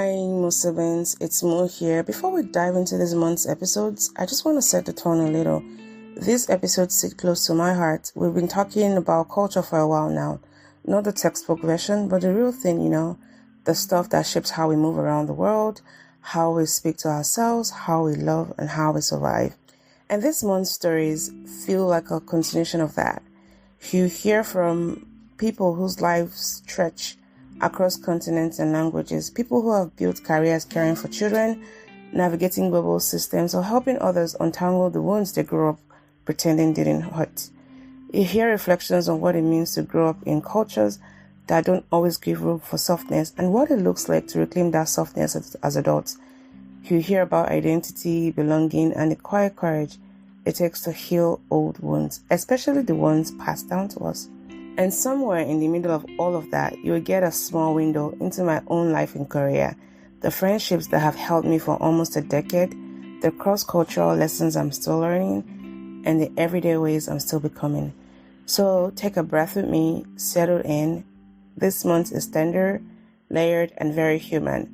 Hi, Musibins. It's Mo here. Before we dive into this month's episodes, I just want to set the tone a little. These episodes sit close to my heart. We've been talking about culture for a while now. Not the textbook version, but the real thing, the stuff that shapes how we move around the world, how we speak to ourselves, how we love, and how we survive. And this month's stories feel like a continuation of that. You hear from people whose lives stretch across continents and languages, people who have built careers caring for children, navigating global systems, or helping others untangle the wounds they grew up pretending didn't hurt. You hear reflections on what it means to grow up in cultures that don't always give room for softness and what it looks like to reclaim that softness as adults. You hear about identity, belonging, and the quiet courage it takes to heal old wounds, especially the ones passed down to us. And somewhere in the middle of all of that, you will get a small window into my own life in Korea, the friendships that have helped me for almost a decade, the cross-cultural lessons I'm still learning, and the everyday ways I'm still becoming. So take a breath with me, settle in. This month is tender, layered, and very human.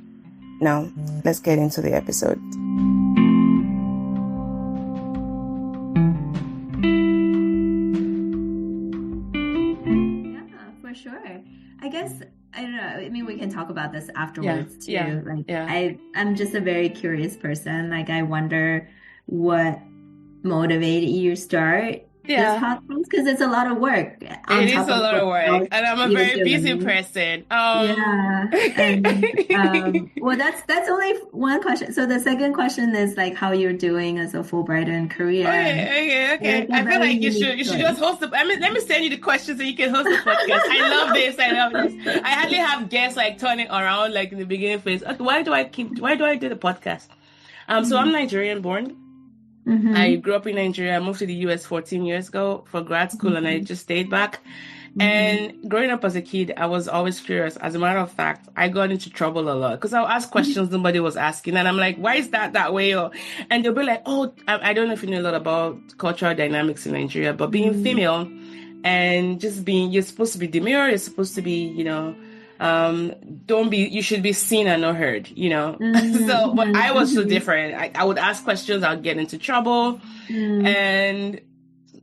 Now, let's get into the episode. Sure. I guess, I don't know. I mean, we can talk about this afterwards too. I'm just a very curious person. Like, I wonder what motivated you to start this podcast, because it's a lot of work. It is a lot of work, and I'm a very busy person. Well, that's only one question. So the second question is like how you're doing as a Fulbrighter in Korea. Okay. I feel like you should just host let me send you the questions so you can host the podcast. I love this. I hardly have guests like turning around like in the beginning phase. Why do I do the podcast? So I'm Nigerian born. Mm-hmm. I grew up in Nigeria. I moved to the US 14 years ago for grad school, and I just stayed back. Mm-hmm. And growing up as a kid, I was always curious. As a matter of fact, I got into trouble a lot because I would ask questions nobody was asking. And I'm like, why is that way? And they'll be like, I don't know if you know a lot about cultural dynamics in Nigeria, but being female and just you're supposed to be demure, you're supposed to be, you should be seen and not heard, So, but I was so different. I would ask questions, I would get into trouble. And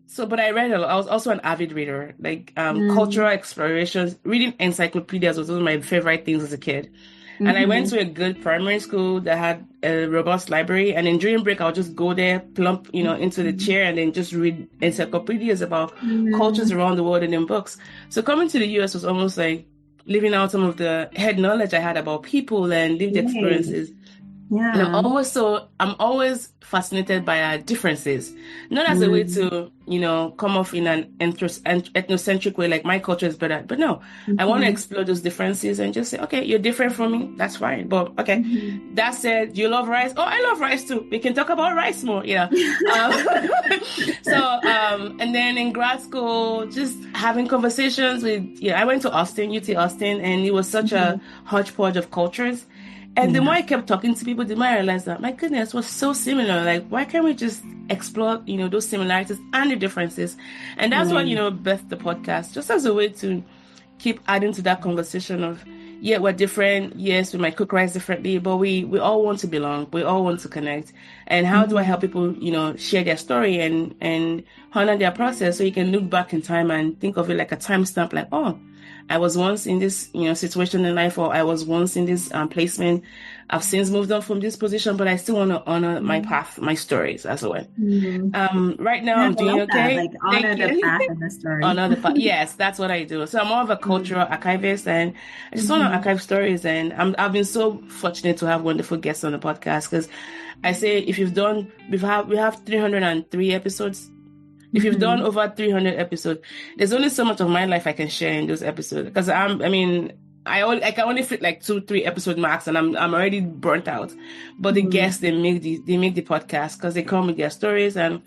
so, but I read a lot. I was also an avid reader, like cultural explorations, reading encyclopedias was one of my favorite things as a kid. And I went to a good primary school that had a robust library. And then during break, I would just go there, plump, into the chair and then just read encyclopedias about cultures around the world and in books. So coming to the US was almost like living out some of the head knowledge I had about people and lived experiences. Yeah. And I'm always fascinated by our differences, not as a way to, come off in an ethnocentric way, like my culture is better. But no, I want to explore those differences and just say, okay, you're different from me. That's fine. But okay, that said, do you love rice? Oh, I love rice too. We can talk about rice more, and then in grad school, just having conversations with, I went to UT Austin, and it was such a hodgepodge of cultures. And the more I kept talking to people, the more I realized that, my goodness, we're so similar. Like, why can't we just explore, those similarities and the differences? And that's what, birthed the podcast, just as a way to keep adding to that conversation of, we're different. Yes, we might cook rice differently, but we all want to belong. We all want to connect. And how do I help people, share their story and honor their process so you can look back in time and think of it like a timestamp, like, I was once in this, situation in life, or I was once in this placement. I've since moved on from this position, but I still want to honor my path, my stories as well. Right now, I'm doing okay. Like honor the path and the story. Honor the path. Yes, that's what I do. So I'm more of a cultural archivist, and I just want to archive stories. And I've been so fortunate to have wonderful guests on the podcast, because I say we have 303 episodes. If you've done over 300 episodes, there's only so much of my life I can share in those episodes. Because I can only fit like 2-3 episode max, and I'm already burnt out. But the guests, they make the podcast because they come with their stories, and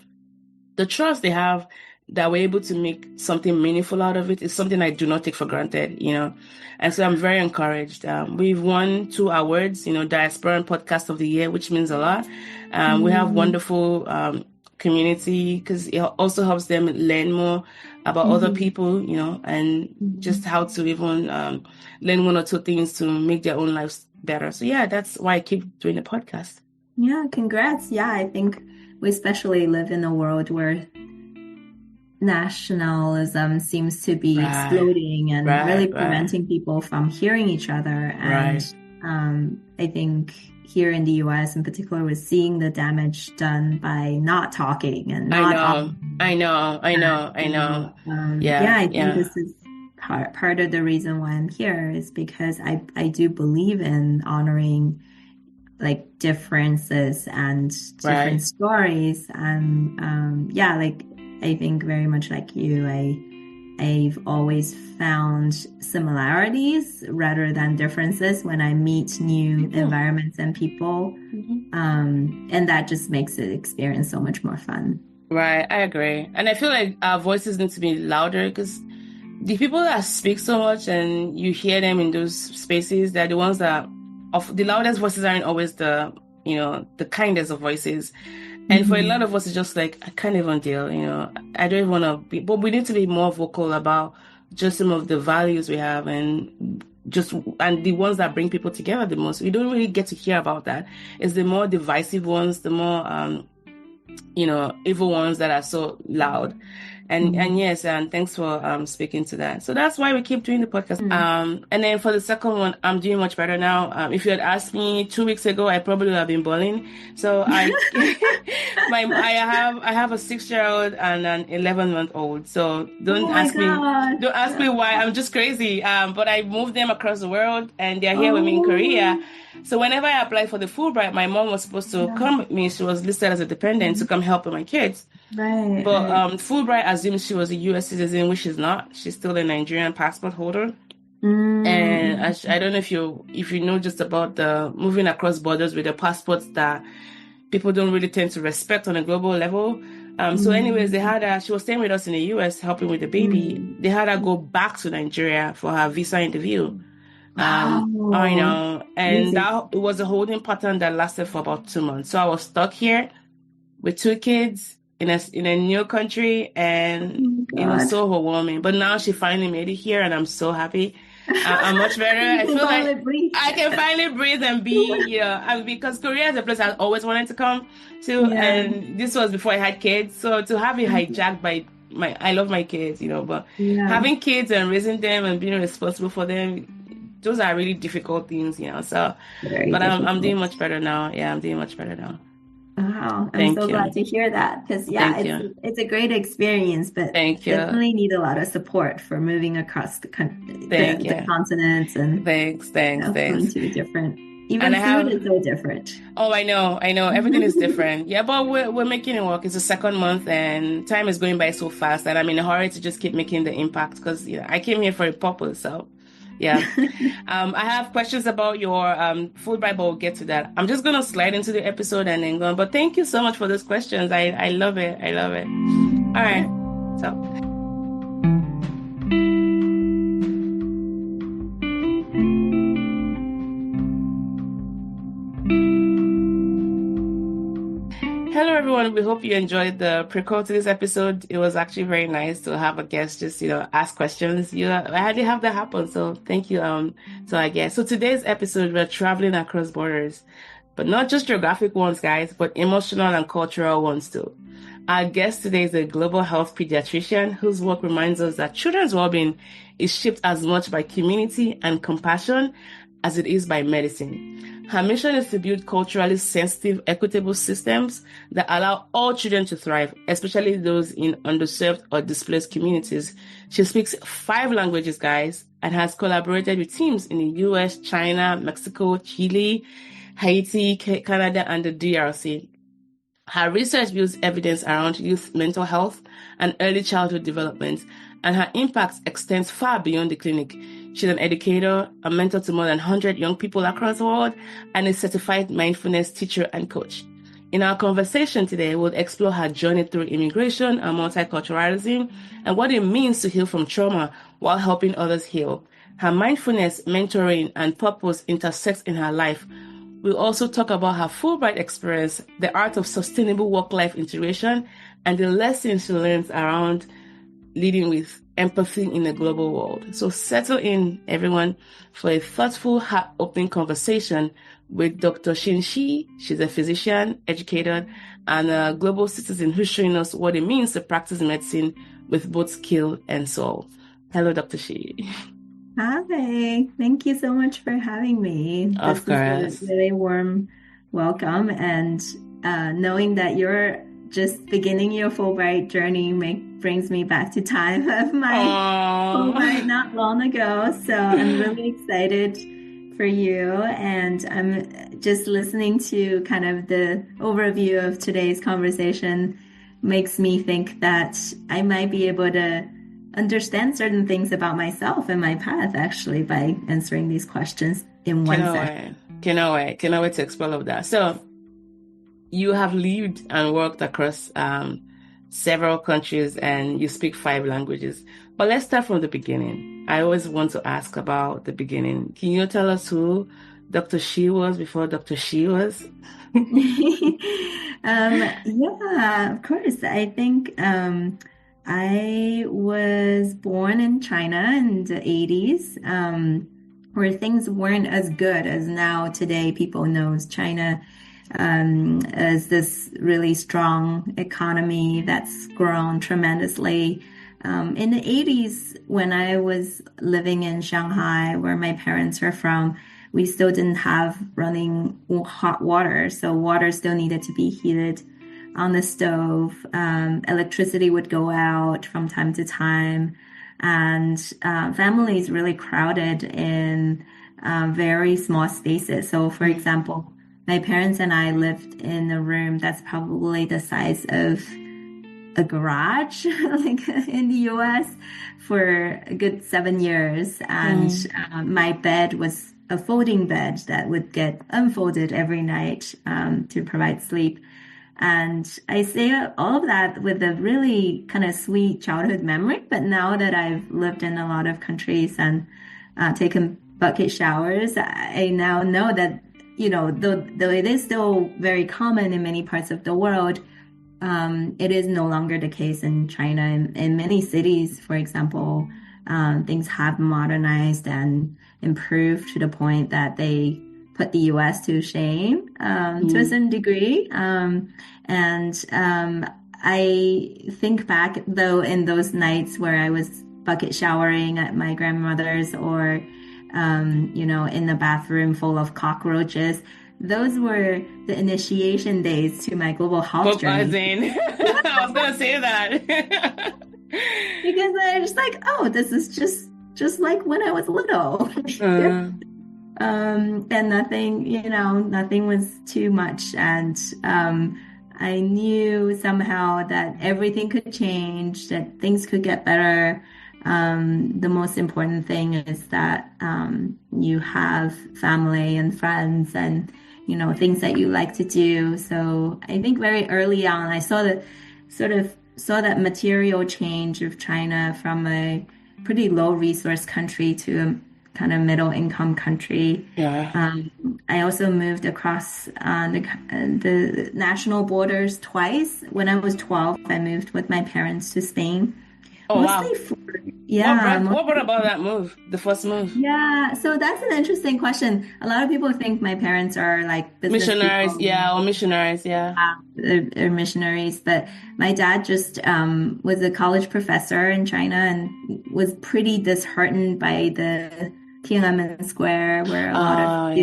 the trust they have that we're able to make something meaningful out of it is something I do not take for granted, And so I'm very encouraged. We've won 2 awards, Diasporan Podcast of the Year, which means a lot. We have wonderful community, because it also helps them learn more about other people, and just how to even learn 1 or 2 things to make their own lives better. So yeah, that's why I keep doing the podcast. Yeah, congrats. Yeah, I think we especially live in a world where nationalism seems to be exploding and really preventing people from hearing each other. And I think here in the US in particular, we're seeing the damage done by not talking and not. I know. Yeah, I think this is part of the reason why I'm here is because I do believe in honoring like differences and different stories. And yeah, like I think very much like you, I've always found similarities rather than differences when I meet new environments and people. And that just makes the experience so much more fun. Right, I agree. And I feel like our voices need to be louder because the people that speak so much and you hear them in those spaces, they're the ones that the loudest voices aren't always the kindest of voices. And for a lot of us, it's just like, I can't even deal, I don't even want to be, but we need to be more vocal about just some of the values we have and the ones that bring people together the most. We don't really get to hear about that. It's the more divisive ones, the more, evil ones that are so loud. And yes, and thanks for speaking to that. So that's why we keep doing the podcast. And then for the second one, I'm doing much better now. If you had asked me 2 weeks ago, I probably would have been bawling. So I have a 6-year-old and an 11-month-old. So don't ask me why. I'm just crazy. But I moved them across the world and they're here with me in Korea. So whenever I applied for the Fulbright, my mom was supposed to come with me. She was listed as a dependent to come help with my kids. Right. But Fulbright assumes she was a U.S. citizen, which she's not. She's still a Nigerian passport holder. And I don't know if you know just about the moving across borders with the passports that people don't really tend to respect on a global level. So anyways, she was staying with us in the U.S. helping with the baby. They had her go back to Nigeria for her visa interview. I know. And it was a holding pattern that lasted for about 2 months. So I was stuck here with 2 kids in a new country, and it was so overwhelming. But now she finally made it here, and I'm so happy. I'm much better. I feel like I can finally breathe and be, because Korea is a place I always wanted to come to, and this was before I had kids. So to have it hijacked by I love my kids, but having kids and raising them and being responsible for them, those are really difficult things, So, but I'm doing much better now. Yeah, I'm doing much better now. Wow, I'm so glad to hear that because it's a great experience, but definitely need a lot of support for moving across the continents and thanks. Going to a different. Even food is so different. Oh, I know. Everything is different. Yeah, but we're making it work. It's the second month and time is going by so fast that I'm in a hurry to just keep making the impact because I came here for a purpose. So. Yeah. I have questions about your Fulbright, but we'll get to that. I'm just going to slide into the episode and then go on. But thank you so much for those questions. I love it. All right. So. Hello, everyone. We hope you enjoyed the prequel to this episode. It was actually very nice to have a guest just, ask questions. I hardly have that happen. So thank you to our guest. So today's episode, we're traveling across borders, but not just geographic ones, guys, but emotional and cultural ones too. Our guest today is a global health pediatrician whose work reminds us that children's well-being is shaped as much by community and compassion as it is by medicine. Her mission is to build culturally sensitive, equitable systems that allow all children to thrive, especially those in underserved or displaced communities. She speaks 5 languages, guys, and has collaborated with teams in the US, China, Mexico, Chile, Haiti, Canada, and the DRC. Her research builds evidence around youth mental health and early childhood development, and her impact extends far beyond the clinic. She's an educator, a mentor to more than 100 young people across the world, and a certified mindfulness teacher and coach. In our conversation today, we'll explore her journey through immigration and multiculturalism and what it means to heal from trauma while helping others heal. Her mindfulness, mentoring, and purpose intersect in her life. We'll also talk about her Fulbright experience, the art of sustainable work-life integration, and the lessons she learns around leading with empathy in a global world. So settle in, everyone, for a thoughtful, heart-opening conversation with Dr. Xin Shi. She's a physician, educator, and a global citizen who's showing us what it means to practice medicine with both skill and soul. Hello, Dr. Shi. Hi, thank you so much for having me. Of course. This is a really warm welcome, and knowing that you're just beginning your Fulbright journey brings me back to time of my Fulbright not long ago. So I'm really excited for you, and I'm just listening to kind of the overview of today's conversation makes me think that I might be able to understand certain things about myself and my path actually by answering these questions in one session. Cannot wait to explore all of that. So you have lived and worked across several countries and you speak 5 languages. But let's start from the beginning. I always want to ask about the beginning. Can you tell us who Dr. Shi was before Dr. Shi was? Yeah, of course. I think I was born in China in the 80s, where things weren't as good as now. Today, people knows China as this really strong economy that's grown tremendously. In the 80s, when I was living in Shanghai, where my parents are from, we still didn't have running hot water. So water still needed to be heated on the stove. Electricity would go out from time to time. And families really crowded in very small spaces. So, for example, my parents and I lived in a room that's probably the size of a garage, like in the US, for a good 7 years. And my bed was a folding bed that would get unfolded every night to provide sleep. And I say all of that with a really kind of sweet childhood memory. But now that I've lived in a lot of countries and taken bucket showers, I now know that, you know, though it is still very common in many parts of the world, it is no longer the case in China. In many cities, for example, things have modernized and improved to the point that they put the US to shame to a certain degree. I think back, though, in those nights where I was bucket showering at my grandmother's or, you know, in the bathroom full of cockroaches. Those were the initiation days to my global health journey. I was going to say that. Because I was like, oh, this is just like when I was little. And nothing, you know, nothing was too much. And I knew somehow that everything could change, that things could get better. The most important thing is that you have family and friends and, you know, things that you like to do. So I think very early on, I saw that material change of China from a pretty low resource country to a kind of middle income country. Yeah. I also moved across the national borders twice. When I was 12, I moved with my parents to Spain. Oh, mostly wow. What brought about that move, the first move? Yeah, so that's an interesting question. A lot of people think my parents are like business missionaries, people. Yeah, or missionaries, yeah. They're missionaries, but my dad just was a college professor in China and was pretty disheartened by the Tiananmen Square, where a lot of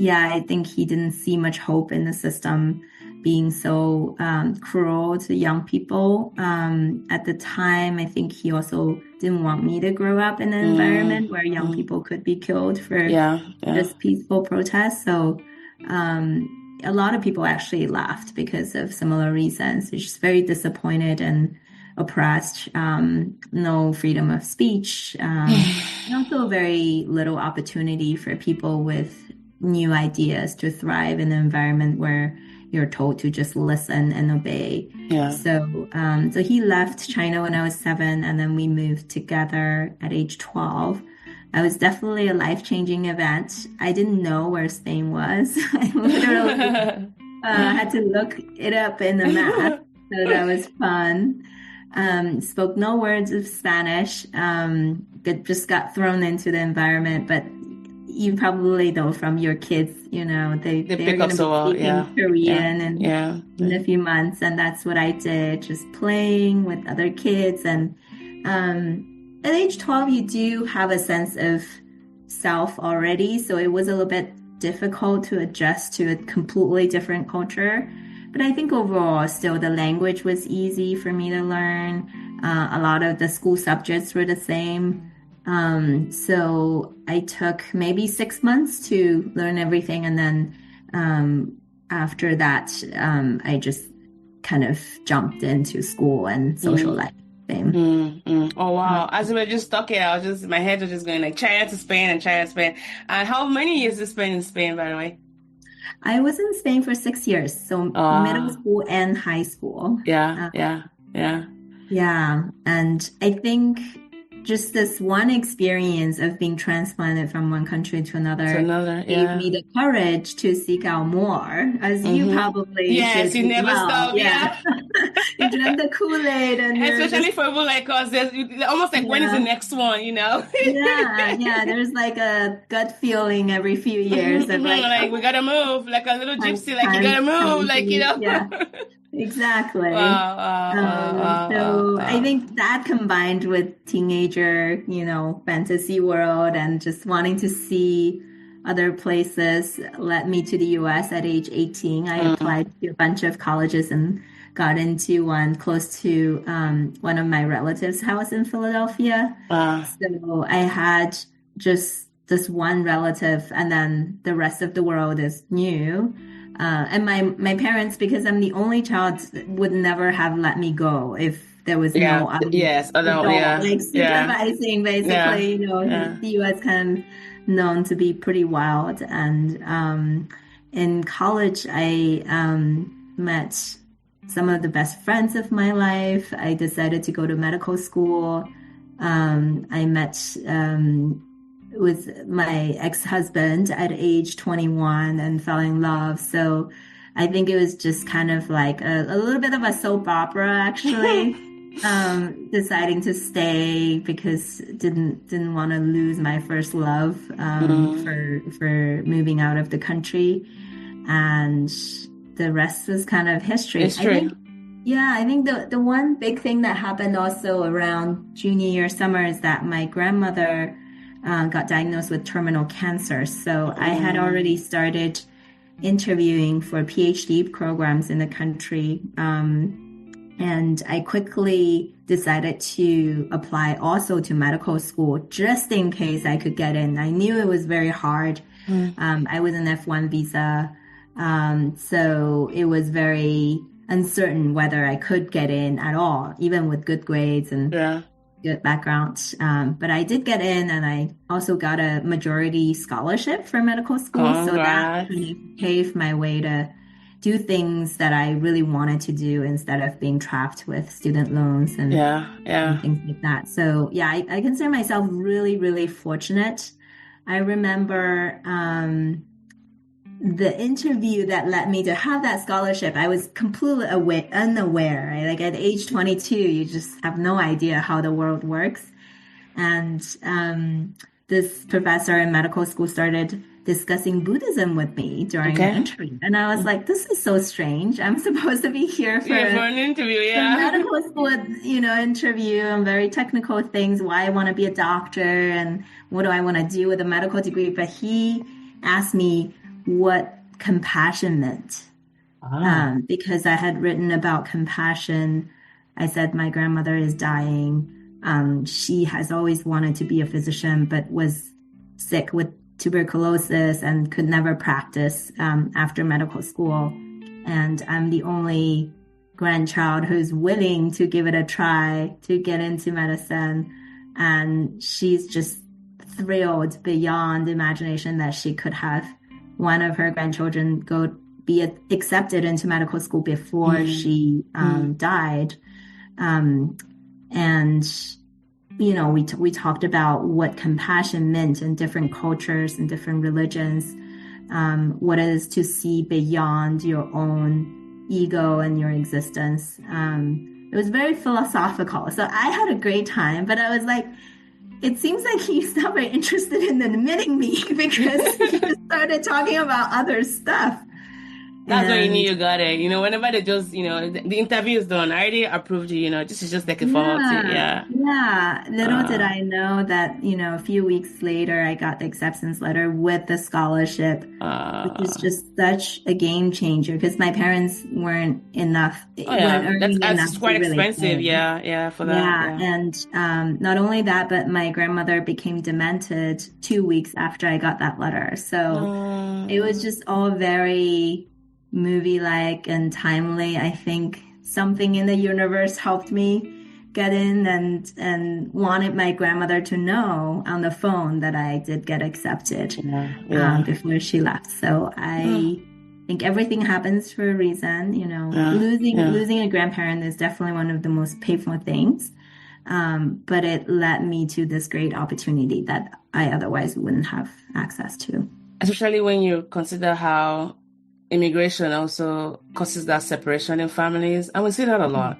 I think he didn't see much hope in the system being so cruel to young people. At the time, I think he also didn't want me to grow up in an environment where young people could be killed for just peaceful protests. So a lot of people actually left because of similar reasons. They're just very disappointed and oppressed, no freedom of speech, and also very little opportunity for people with new ideas to thrive in an environment where you're told to just listen and obey. Yeah. So he left China when I was 7, and then we moved together at age 12. It was definitely a life-changing event. I didn't know where Spain was. I literally had to look it up in the map. So that was fun. spoke no words of Spanish, just got thrown into the environment. But you probably know from your kids, they're pick going up to so be well. speaking Korean in a few months. And that's what I did, just playing with other kids. And at age 12, you do have a sense of self already. So it was a little bit difficult to adjust to a completely different culture. But I think overall, still the language was easy for me to learn. A lot of the school subjects were the same. So I took maybe 6 months to learn everything. And then after that, I just kind of jumped into school and social life. Oh, wow. As we were just talking, my head was just going like China to Spain and China to Spain. And how many years did you spend in Spain, by the way? I was in Spain for 6 years, so middle school and high school. Yeah. Yeah. And I think just this one experience of being transplanted from one country to another gave me the courage to seek out more, as you probably did. You never stop. Yeah. You drank the Kool-Aid. And especially for people like us, there's almost like, when is the next one, Yeah. There's like a gut feeling every few years. Of like, we gotta move, like a little gypsy, like, you gotta move, like, Yeah. Exactly. Wow. So I think that combined with teenager, fantasy world and just wanting to see other places led me to the US at age 18. I applied to a bunch of colleges and got into one close to one of my relatives' house in Philadelphia. So I had just this one relative, and then the rest of the world is new. And my parents, because I'm the only child, would never have let me go if there was no other like supervising, basically. The U.S. kind of known to be pretty wild. And in college, I met some of the best friends of my life. I decided to go to medical school. I met with my ex-husband at age 21 and fell in love. So I think it was just kind of like a little bit of a soap opera, actually. Deciding to stay because didn't want to lose my first love for moving out of the country, and the rest was kind of history. I think the one big thing that happened also around junior year summer is that my grandmother got diagnosed with terminal cancer. So I had already started interviewing for PhD programs in the country. And I quickly decided to apply also to medical school just in case I could get in. I knew it was very hard. I was an F1 visa. So it was very uncertain whether I could get in at all, even with good grades and good background. But I did get in, and I also got a majority scholarship for medical school. Congrats. So that kind of paved my way to do things that I really wanted to do instead of being trapped with student loans and things like that. So I consider myself really, really fortunate. I remember the interview that led me to have that scholarship. I was completely unaware, right? Like at age 22, you just have no idea how the world works. And this professor in medical school started discussing Buddhism with me during the interview. And I was like, this is so strange. I'm supposed to be here for an interview, a medical school, interview and very technical things, why I want to be a doctor and what do I want to do with a medical degree. But he asked me what compassion meant. Because I had written about compassion. I said, my grandmother is dying. She has always wanted to be a physician, but was sick with tuberculosis and could never practice after medical school. And I'm the only grandchild who's willing to give it a try to get into medicine. And she's just thrilled beyond imagination that she could have one of her grandchildren go be accepted into medical school before she died. And we talked about what compassion meant in different cultures and different religions, what it is to see beyond your own ego and your existence. it was very philosophical. So I had a great time, but I was like, it seems like he's not very interested in admitting me because he just started talking about other stuff. That's when you knew you got it. Whenever they just, the interview is done, I already approved you, this is just like a formality. Yeah. Yeah. Little did I know that, a few weeks later, I got the acceptance letter with the scholarship, which is just such a game changer because my parents weren't earning that's enough quite to really expensive. pay. Yeah, for that. Yeah. And not only that, but my grandmother became demented 2 weeks after I got that letter. So it was just all very movie-like and timely. I think something in the universe helped me get in and wanted my grandmother to know on the phone that I did get accepted before she left. So I think everything happens for a reason. Losing a grandparent is definitely one of the most painful things. But it led me to this great opportunity that I otherwise wouldn't have access to. Especially when you consider how immigration also causes that separation in families. And we see that a lot,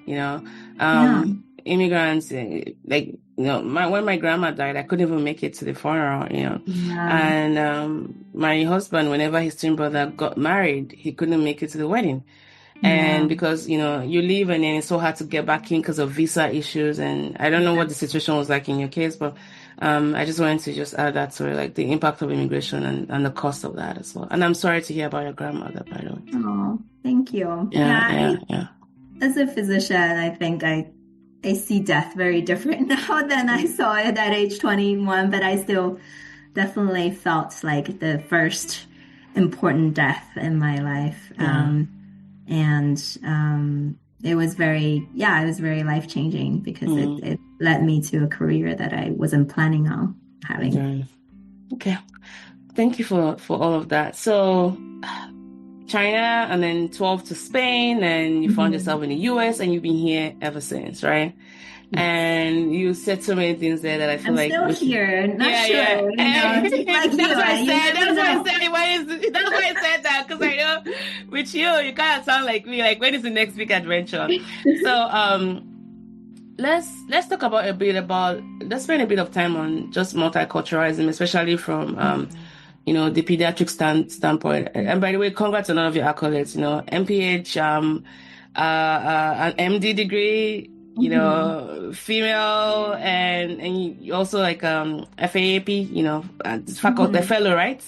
immigrants, when my grandma died, I couldn't even make it to the funeral, and my husband, whenever his twin brother got married, he couldn't make it to the wedding. And because, you leave and then it's so hard to get back in because of visa issues. And I don't know what the situation was like in your case, but I just wanted to just add that to like the impact of immigration and the cost of that as well. And I'm sorry to hear about your grandmother, by the way. Oh, thank you. Yeah. As a physician, I think I see death very different now than I saw it at age 21, but I still definitely felt like the first important death in my life. It was very life-changing because it led me to a career that I wasn't planning on having. Okay. Thank you for all of that. So China and then 12 to Spain, and you found yourself in the US and you've been here ever since, right? Yes. And you said so many things there that I feel I'm still here. Not sure. That's why I said that, because I know with you kind of sound like me. Like, when is the next big adventure? So let's talk about let's spend a bit of time on just multiculturalism, especially from the pediatric standpoint. And by the way, congrats on all of your accolades. MPH, an MD degree. Female, and you also like FAAP, faculty fellow, right?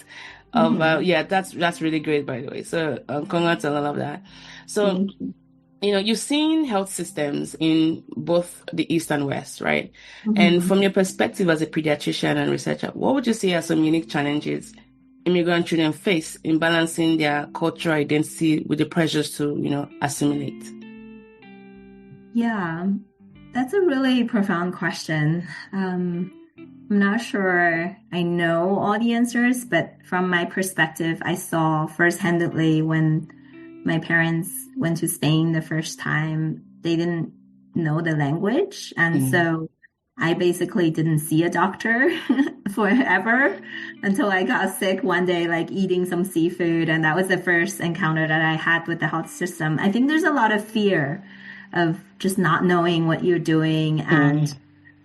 That's really great, by the way. So congrats on all of that. So you've seen health systems in both the East and West, right? And from your perspective as a pediatrician and researcher, what would you say are some unique challenges immigrant children face in balancing their cultural identity with the pressures to assimilate? Yeah, that's a really profound question. I'm not sure I know all the answers, but from my perspective, I saw first-handedly when my parents went to Spain the first time, they didn't know the language. And so I basically didn't see a doctor forever until I got sick one day, like eating some seafood. And that was the first encounter that I had with the health system. I think there's a lot of fear of just not knowing what you're doing and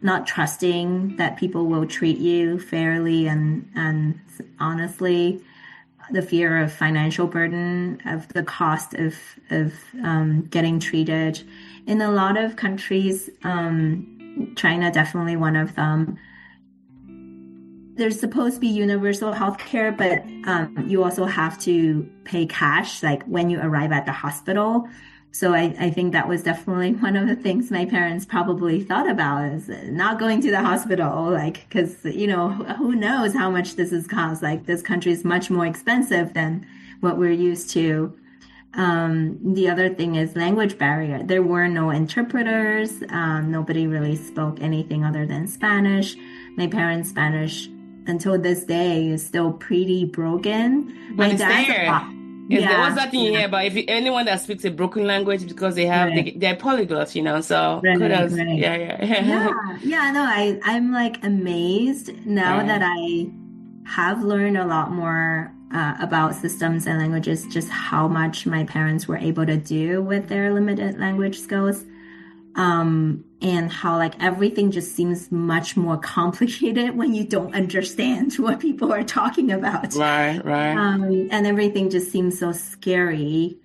not trusting that people will treat you fairly and honestly, the fear of financial burden, of the cost of getting treated. In a lot of countries, China definitely one of them, there's supposed to be universal health care, but you also have to pay cash, like when you arrive at the hospital. So I think that was definitely one of the things my parents probably thought about, is not going to the hospital, like, because, who knows how much this is cost. Like, this country is much more expensive than what we're used to. The other thing is language barrier. There were no interpreters. Nobody really spoke anything other than Spanish. My parents' Spanish, until this day, is still pretty broken. My dad's what's that thing you hear about? If anyone that speaks a broken language, because they're polyglots, so kudos. No, I'm like amazed now that I have learned a lot more about systems and languages, just how much my parents were able to do with their limited language skills. and how like everything just seems much more complicated when you don't understand what people are talking about. Right. And everything just seems so scary.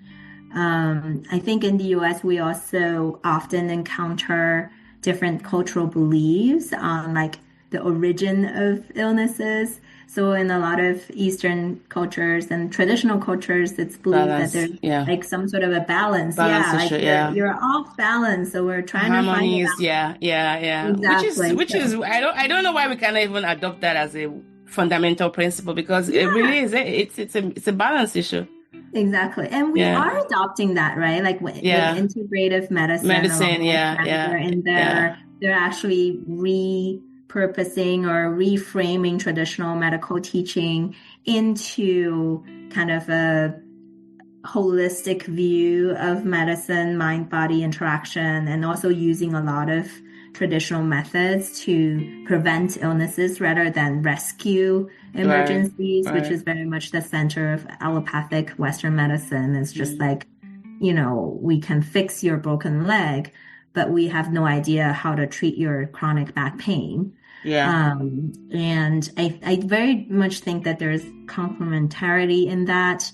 I think in the US, we also often encounter different cultural beliefs on like the origin of illnesses. So in a lot of Eastern cultures and traditional cultures, it's believed that there's like some sort of a balance. Issue, you're off balance. So we're trying to find a balance. Yeah. Exactly. Which is I don't know why we cannot even adopt that as a fundamental principle, because it really is. It's a balance issue. Exactly. And we are adopting that, right? Like with integrative medicine. And they're actually repurposing or reframing traditional medical teaching into kind of a holistic view of medicine, mind-body interaction, and also using a lot of traditional methods to prevent illnesses rather than rescue emergencies, which is very much the center of allopathic Western medicine. It's just like, we can fix your broken leg, but we have no idea how to treat your chronic back pain. And I very much think that there's complementarity in that,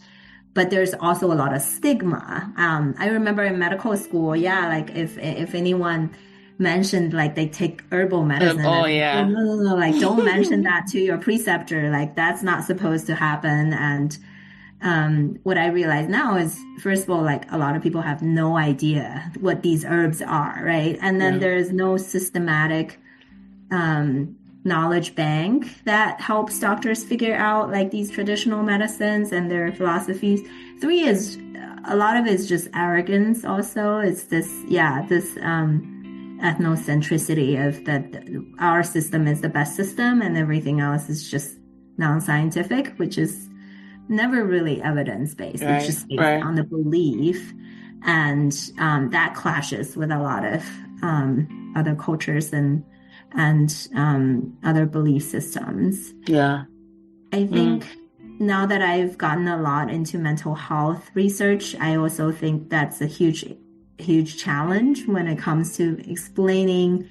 but there's also a lot of stigma. I remember in medical school, like if anyone mentioned like they take herbal medicine. No, like don't mention that to your preceptor. Like that's not supposed to happen. And what I realize now is, first of all, like a lot of people have no idea what these herbs are, right? And then there's no systematic knowledge bank that helps doctors figure out like these traditional medicines and their philosophies. Three is a lot of it is just arrogance. Also, it's this ethnocentricity of that our system is the best system and everything else is just non-scientific, which is never really evidence-based. It's just based on the belief, and that clashes with a lot of other cultures and other belief systems. I think now that I've gotten a lot into mental health research, I also think that's a huge challenge when it comes to explaining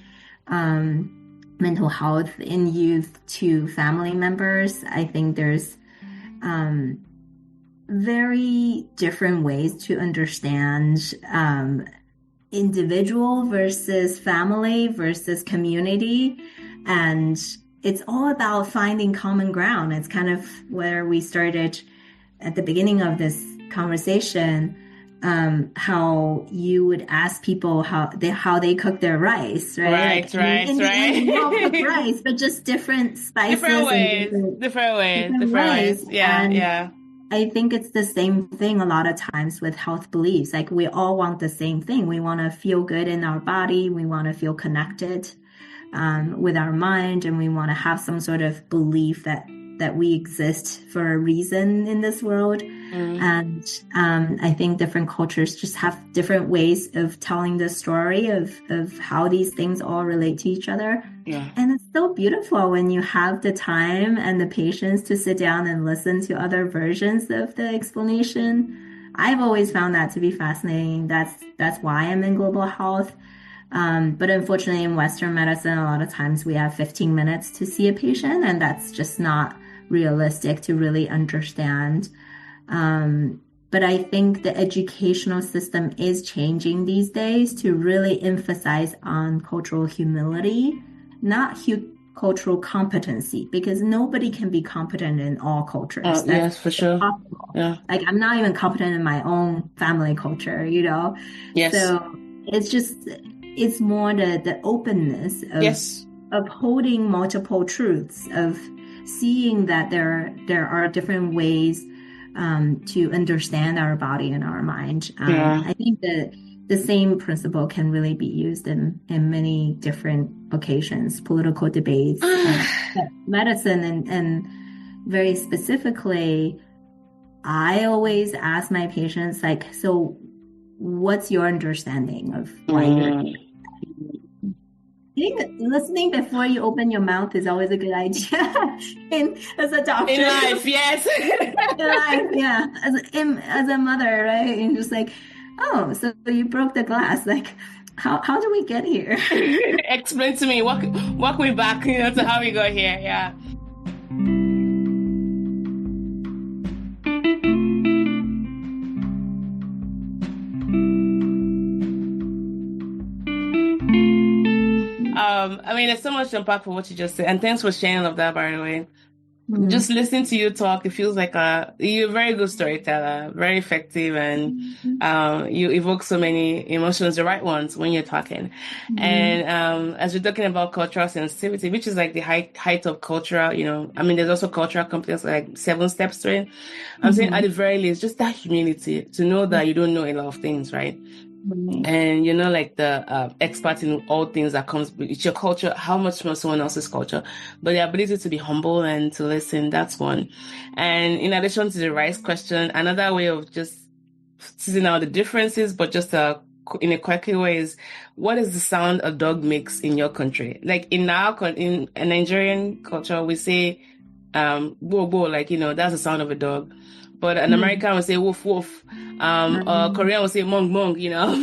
mental health in youth to family members. I think there's very different ways to understand individual versus family versus community. And it's all about finding common ground. It's kind of where we started at the beginning of this conversation. How you would ask people how they cook their rice, right? Right. We all cook rice, but just different spices, different ways. I think it's the same thing a lot of times with health beliefs. Like we all want the same thing. We want to feel good in our body. We want to feel connected with our mind, and we want to have some sort of belief that we exist for a reason in this world. And I think different cultures just have different ways of telling the story of how these things all relate to each other. And it's so beautiful when you have the time and the patience to sit down and listen to other versions of the explanation. I've always found that to be fascinating. That's why I'm in global health. But unfortunately in Western medicine, a lot of times we have 15 minutes to see a patient, and that's just not realistic to really understand. But I think the educational system is changing these days to really emphasize on cultural humility, not cultural competency, because nobody can be competent in all cultures. Yes, for sure. Yeah. Like I'm not even competent in my own family culture, Yes. So it's more the openness of holding multiple truths, of seeing that there are different ways to understand our body and our mind. I think that the same principle can really be used in many different occasions, political debates, medicine, and very specifically, I always ask my patients, like, so what's your understanding of why you're here? I think listening before you open your mouth is always a good idea as a doctor. In life, yes. In life, yeah. As a mother, right? And just like, oh, so you broke the glass. Like, how do we get here? Explain to me. Walk me back, to how we got here. Yeah. I mean, there's so much to unpack for what you just said, and thanks for sharing all of that, by the way. Just listening to you talk, it feels like you're a very good storyteller, very effective, and you evoke so many emotions, the right ones, when you're talking. And as we're talking about cultural sensitivity, which is like the height of cultural, I mean, there's also cultural competence, like 7 steps to it. I'm saying at the very least, just that humility to know that you don't know a lot of things, right? And you're not like the expert in all things that comes with your culture, how much more someone else's culture, but the ability to be humble and to listen, that's one. And in addition to the rice question, another way of just teasing out the differences, but just in a quirky way, is what is the sound a dog makes in your country? Like in a Nigerian culture, we say bo bo, like, that's the sound of a dog. But an American would say woof woof. Korean would say mong mong,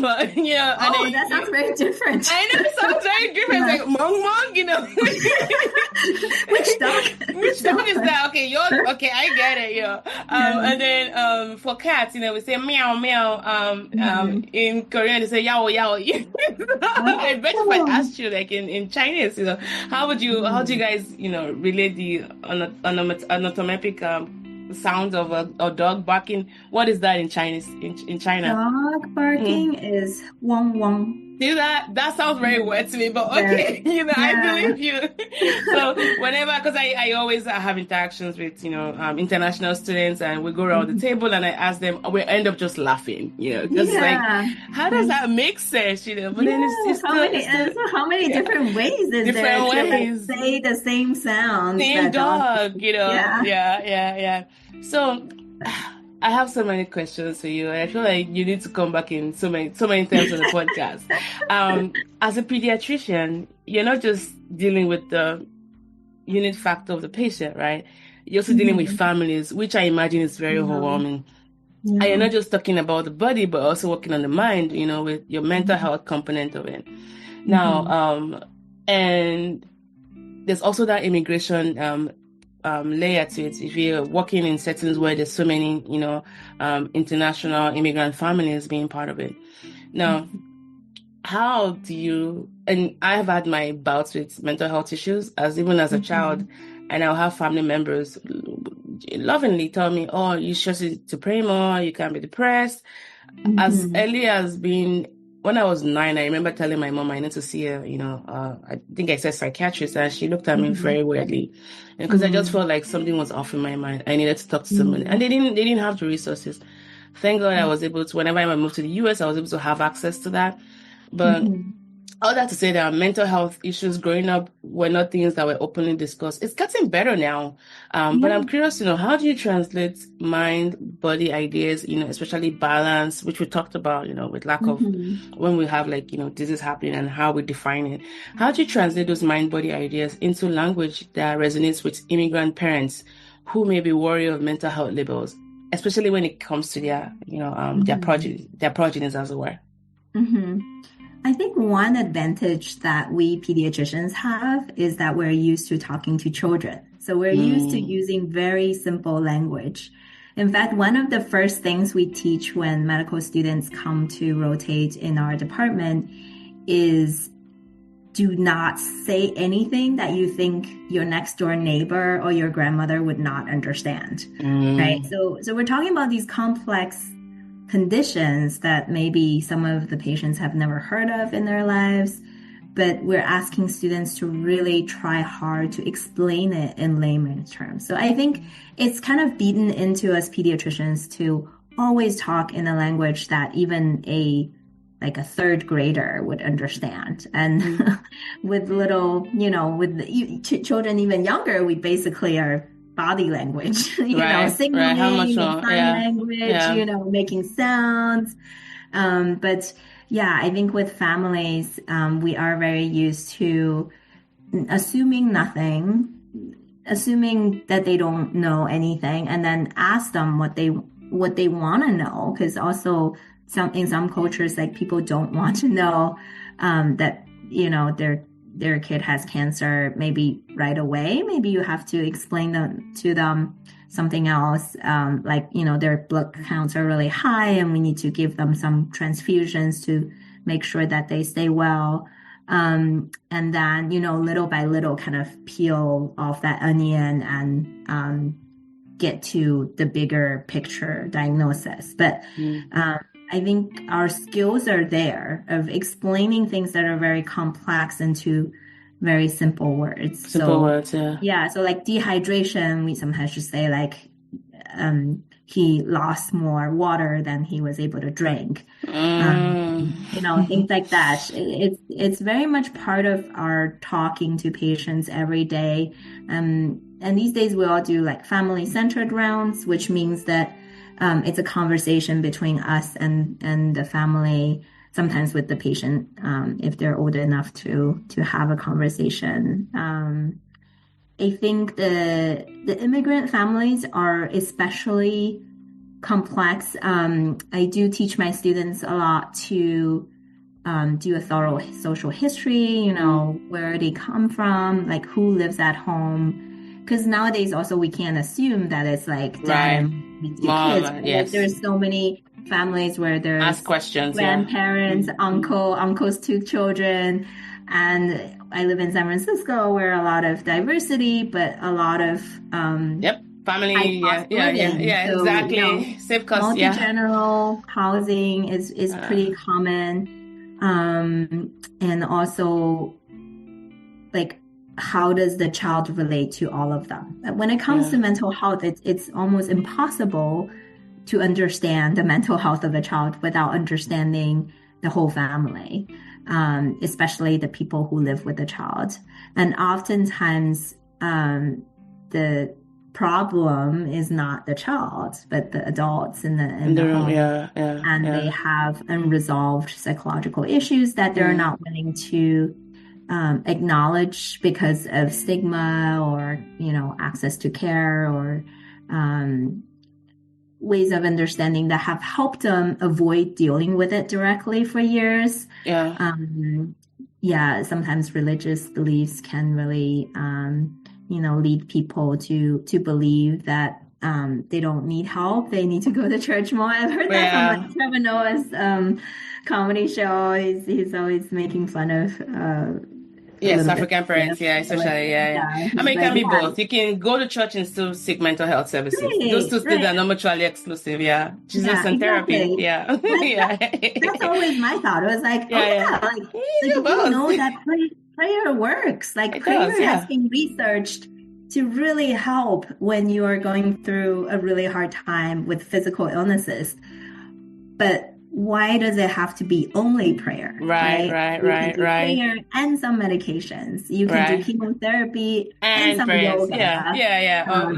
But and that sounds very different. I know it sounds very different. It's like mong mong, Which dog? Which dog is that? Okay, okay, I get it, And then for cats, we say meow meow. In Korean they say yao yao. I bet if I asked you, like in Chinese, how do you guys, relate the anatomic sound of a dog barking? What is that in Chinese? In China, dog barking is wong wong. See that? That sounds very weird to me, but okay, I believe you. So whenever, because I always have interactions with, international students, and we go around the table and I ask them, we end up just laughing, just like, how does that make sense, But then it's how many different ways is there to say the same sound? Same dog, Yeah. So I have so many questions for you. I feel like you need to come back in so many times on the podcast. As a pediatrician, you're not just dealing with the unit factor of the patient, right? You're also dealing with families, which I imagine is very overwhelming. And you're not just talking about the body, but also working on the mind, with your mental health component of it. Now, and there's also that immigration layer to it. If you're working in settings where there's so many, international immigrant families being part of it. Now, how do you, and I've had my bouts with mental health issues even as a child, and I'll have family members lovingly tell me, oh, you should to pray more, you can't be depressed. As early as when I was 9, I remember telling my mom I need to see I think I said psychiatrist, and she looked at me very weirdly, because I just felt like something was off in my mind. I needed to talk to someone, and they didn't have the resources. Thank God I was able to. Whenever I moved to the US, I was able to have access to that. But all that to say that mental health issues growing up were not things that were openly discussed. It's getting better now. But I'm curious to know, how do you translate mind-body ideas, especially balance, which we talked about, with lack of, when we have disease happening and how we define it. How do you translate those mind-body ideas into language that resonates with immigrant parents who may be worried of mental health labels, especially when it comes to their progenies, as it were? I think one advantage that we pediatricians have is that we're used to talking to children. So we're used to using very simple language. In fact, one of the first things we teach when medical students come to rotate in our department is do not say anything that you think your next door neighbor or your grandmother would not understand, right? So we're talking about these complex conditions that maybe some of the patients have never heard of in their lives, but we're asking students to really try hard to explain it in layman's terms. So I think it's kind of beaten into us pediatricians to always talk in a language that even a third grader would understand. And with little, with children even younger, we basically are body language, signaling, sign language, making sounds. But I think with families, we are very used to assuming nothing, assuming that they don't know anything, and then ask them what they want to know. Because also in some cultures, people don't want to know that, their kid has cancer, maybe right away. Maybe you have to explain to them something else, like, their blood counts are really high and we need to give them some transfusions to make sure that they stay well. And then, little by little kind of peel off that onion and get to the bigger picture diagnosis. But I think our skills are there of explaining things that are very complex into very simple words. Simple words, yeah. Yeah. So like dehydration, we sometimes just say like, he lost more water than he was able to drink. Things like that. It's very much part of our talking to patients every day. And these days we all do like family-centered rounds, which means that it's a conversation between us and the family, sometimes with the patient, if they're old enough to have a conversation. I think the immigrant families are especially complex. I do teach my students a lot to do a thorough social history, where they come from, like who lives at home. Because nowadays also we can't assume that it's like dad and two kids. Yes. There's so many families where there's ask questions, grandparents, uncle's two children. And I live in San Francisco where a lot of diversity, but a lot of family, so, exactly. Safe cost, multi-general housing is pretty common. And also like, how does the child relate to all of them? When it comes to mental health, it's almost impossible to understand the mental health of a child without understanding the whole family, especially the people who live with the child. And oftentimes, the problem is not the child, but the adults in the home. They have unresolved psychological issues that they're not willing to acknowledge because of stigma or, access to care or ways of understanding that have helped them avoid dealing with it directly for years. Sometimes religious beliefs can really, lead people to believe that they don't need help. They need to go to church more. I've heard that from Trevor Noah's comedy show. He's always making fun of African parents, especially, I mean, it can be both. You can go to church and still seek mental health services. Those two things are not mutually exclusive, Jesus and therapy, That's always my thought. It was like, you know that prayer works. Like, prayer has been researched to really help when you are going through a really hard time with physical illnesses. But why does it have to be only prayer? Right. Prayer and some medications. You can do chemotherapy and some yoga.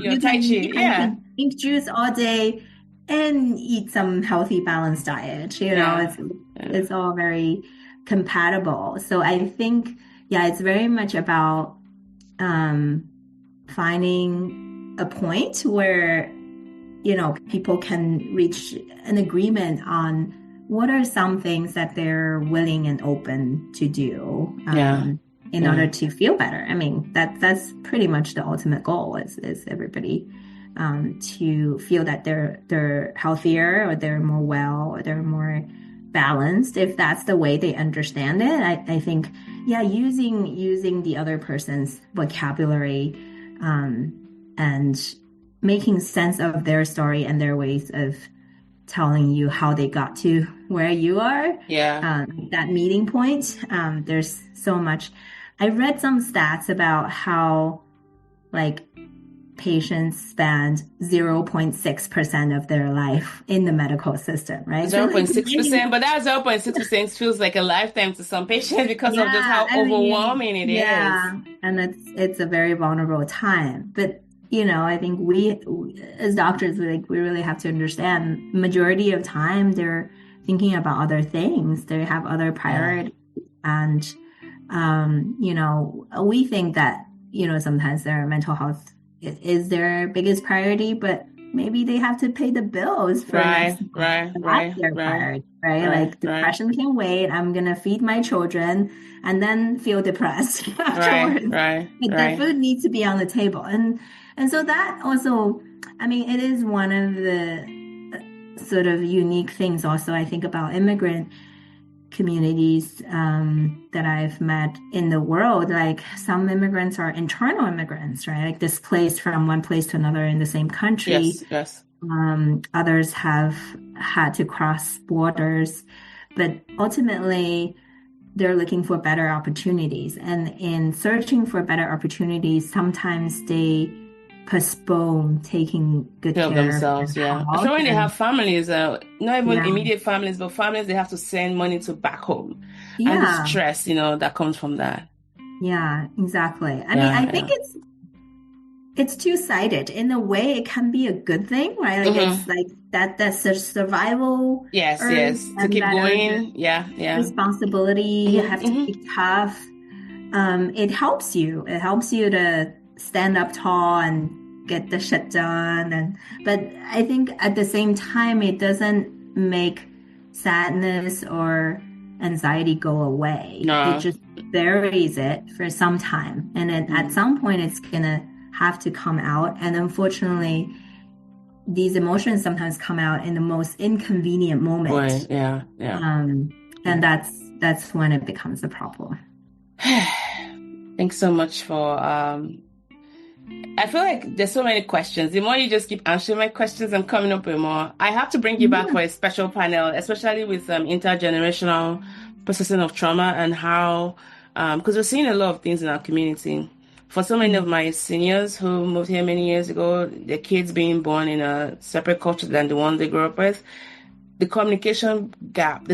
You can drink juice all day and eat some healthy, balanced diet. It's all very compatible. So I think, it's very much about finding a point where, people can reach an agreement on what are some things that they're willing and open to do in order to feel better. I mean, that's pretty much the ultimate goal is everybody to feel that they're healthier or they're more well or they're more balanced. If that's the way they understand it, I think, using the other person's vocabulary and making sense of their story and their ways of telling you how they got to where you are. That meeting point. There's so much. I read some stats about how patients spend 0.6% of their life in the medical system, right? 0.6%, but that 0.6% feels like a lifetime to some patients because of just how overwhelming it is. And it's a very vulnerable time. But I think we as doctors, we really have to understand majority of time they're thinking about other things. They have other priorities. And, we think that, sometimes their mental health is their biggest priority, but maybe they have to pay the bills for next month. That's their priority, right? Like depression can wait. I'm gonna feed my children and then feel depressed afterwards. But the food needs to be on the table. And so that also, I mean, it is one of the sort of unique things also I think about immigrant communities that I've met in the world. Like some immigrants are internal immigrants, right? Like displaced from one place to another in the same country. Yes. Others have had to cross borders, but ultimately they're looking for better opportunities. And in searching for better opportunities, sometimes they postpone taking good care of themselves. Yeah, so when they have families, not even immediate families, but families they have to send money to back home, and the stress, that comes from that. Yeah, exactly. I mean, I think it's two-sided. In a way, it can be a good thing, right? Like it's like that's a survival. Yes, to keep going. Yeah. Responsibility. You have to be tough. It helps you. It helps you to stand up tall and get the shit done. But I think at the same time, it doesn't make sadness or anxiety go away. No. It just buries it for some time. And then at some point, it's going to have to come out. And unfortunately, these emotions sometimes come out in the most inconvenient moment. Right. Yeah. And that's when it becomes a problem. Thanks so much for I feel like there's so many questions. The more you just keep answering my questions, I'm coming up with more. I have to bring you back for a special panel, especially with intergenerational processing of trauma and how, because we're seeing a lot of things in our community. For so many of my seniors who moved here many years ago, their kids being born in a separate culture than the one they grew up with, there's a communication gap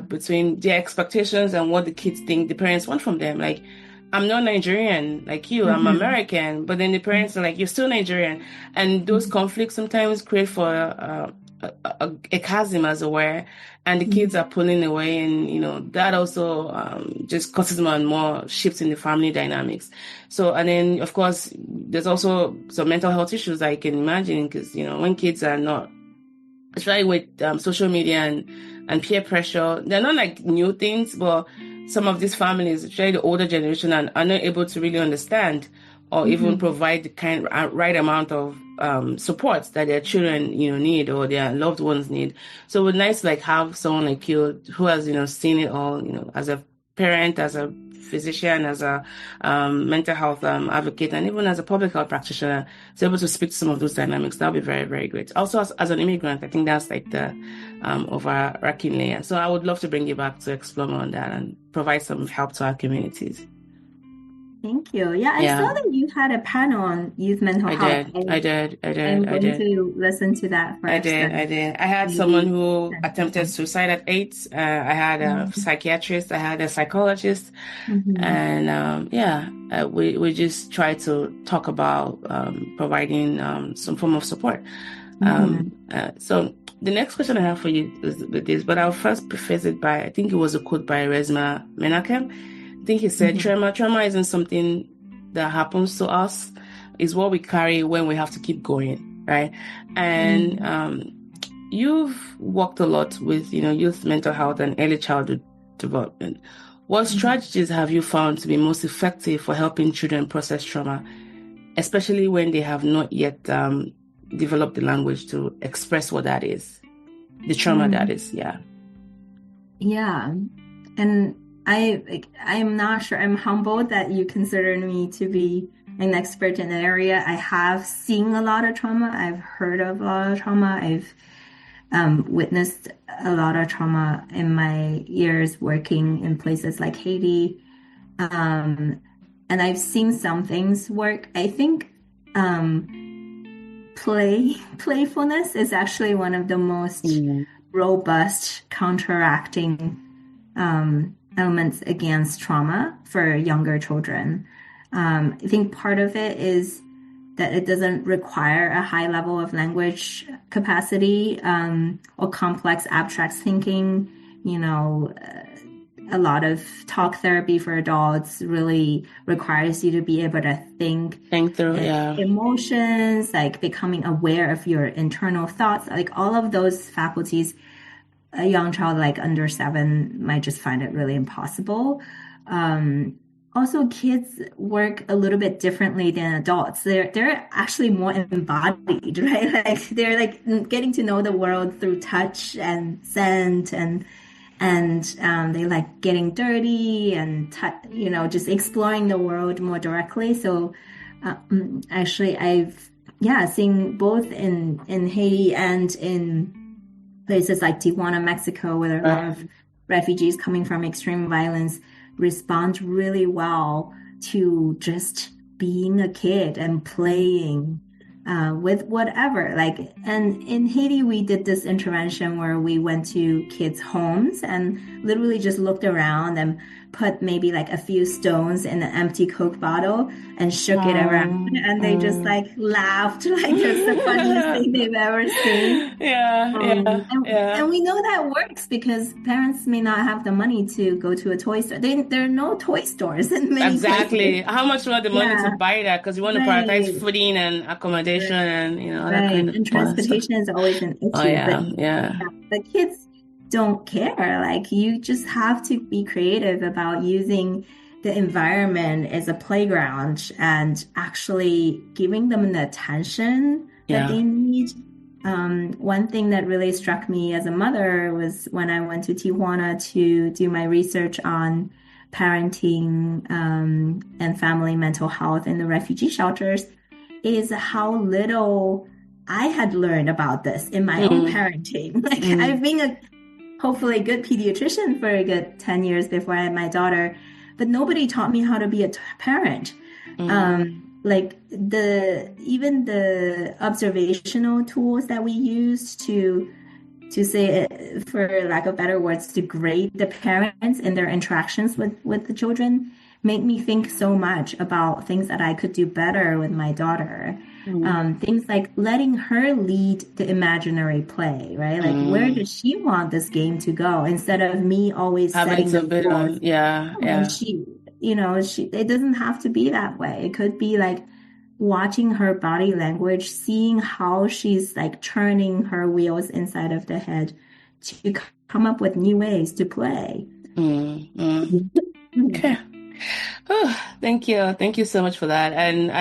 between their expectations and what the kids think the parents want from them. Like, I'm not Nigerian like you, I'm American, but then the parents are like, you're still Nigerian. And those conflicts sometimes create for a chasm, as it were, and the kids are pulling away, and, that also just causes more and more shifts in the family dynamics. So, and then, of course, there's also some mental health issues I can imagine, because, when kids are not, especially with social media and peer pressure, they're not like new things, but some of these families, especially the older generation, are not able to really understand or even provide the right amount of support that their children, need or their loved ones need. So it's nice to have someone like you who has, seen it all, as a parent, as a physician, as a mental health advocate, and even as a public health practitioner, to be able to speak to some of those dynamics. That would be very, very great. Also, as an immigrant, I think that's like the overarching layer. So I would love to bring you back to explore more on that and provide some help to our communities. Thank you. Yeah, I saw that you had a panel on youth mental health. I did. I'm going to listen to that first. I did. I had someone who attempted suicide at 8. I had a psychiatrist. I had a psychologist. And we just try to talk about providing some form of support. So the next question I have for you is with this, but I'll first preface it by, I think it was a quote by Resmaa Menakem. I think he said, trauma isn't something that happens to us. It's what we carry when we have to keep going, right? And you've worked a lot with, youth mental health and early childhood development. What strategies have you found to be most effective for helping children process trauma, especially when they have not yet developed the language to express what that is, the trauma that is? Yeah. And I'm not sure. I'm humbled that you consider me to be an expert in the area. I have seen a lot of trauma. I've heard of a lot of trauma. I've witnessed a lot of trauma in my years working in places like Haiti. And I've seen some things work. I think playfulness is actually one of the most robust counteracting elements against trauma for younger children. I think part of it is that it doesn't require a high level of language capacity or complex abstract thinking. a lot of talk therapy for adults really requires you to be able to think through, emotions, like becoming aware of your internal thoughts, like all of those faculties. A young child like under 7 might just find it really impossible. Also, kids work a little bit differently than adults. They're actually more embodied, right? Like they're like getting to know the world through touch and scent, and they like getting dirty and just exploring the world more directly. So actually, I've seen both in Haiti and in places like Tijuana, Mexico, where a lot of refugees coming from extreme violence respond really well to just being a kid and playing with whatever. Like, and in Haiti, we did this intervention where we went to kids' homes and literally just looked around and put maybe like a few stones in an empty Coke bottle and shook it around, and they just like laughed like it's the funniest thing they've ever seen. And we know that works because parents may not have the money to go to a toy store. There are no toy stores in many places. How much do you want the money to buy that? Because you want to prioritize fooding and accommodation and that kind of and transportation is always an issue. The kids don't care. Like, you just have to be creative about using the environment as a playground and actually giving them the attention that they need. One thing that really struck me as a mother was when I went to Tijuana to do my research on parenting and family mental health in the refugee shelters, is how little I had learned about this in my own parenting. Like, I've been hopefully a good pediatrician for a good 10 years before I had my daughter, but nobody taught me how to be a parent. Like even the observational tools that we use to say, for lack of better words, to grade the parents and their interactions with the children make me think so much about things that I could do better with my daughter. Things like letting her lead the imaginary play, right? Like, where does she want this game to go, instead of me always setting the goals. It doesn't have to be that way. It could be like watching her body language, seeing how she's like turning her wheels inside of the head to come up with new ways to play. Okay. Oh, thank you. Thank you so much for that. And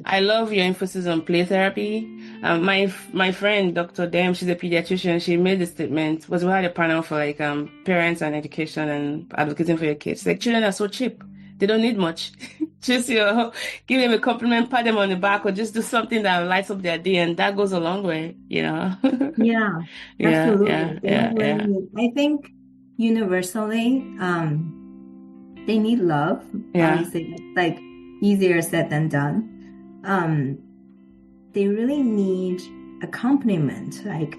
I love your emphasis on play therapy. My friend, Dr. Dem, she's a pediatrician. She made the statement, we had a panel for like parents and education and advocating for your kids. Like, children are so cheap. They don't need much. Just, give them a compliment, pat them on the back, or just do something that lights up their day, and that goes a long way, Absolutely. I think universally, they need love. Obviously, it's like easier said than done. They really need accompaniment, like,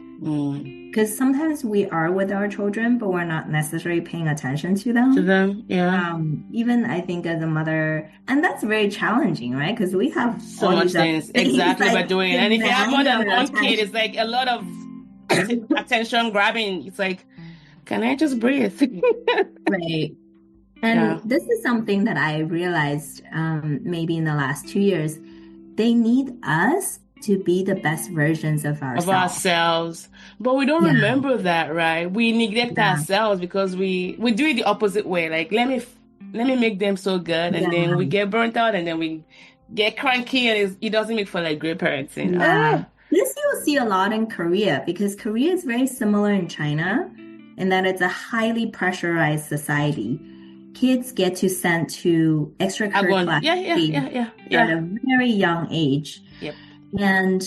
because sometimes we are with our children, but we're not necessarily paying attention to them. Even I think as a mother, and that's very challenging, right? Because we have so much things exactly like, about doing it, and if you have more than one kid, it's like a lot of attention grabbing. It's like, can I just breathe? Right. And this is something that I realized maybe in the last 2 years. They need us to be the best versions of ourselves. But we don't remember that, right? We neglect ourselves because we do it the opposite way. Like, let me make them so good, and then we get burnt out, and then we get cranky, and it doesn't make for like great parenting. This you'll see a lot in Korea, because Korea is very similar in China in that it's a highly pressurized society. Kids get to send to extracurricular activities at a very young age. And,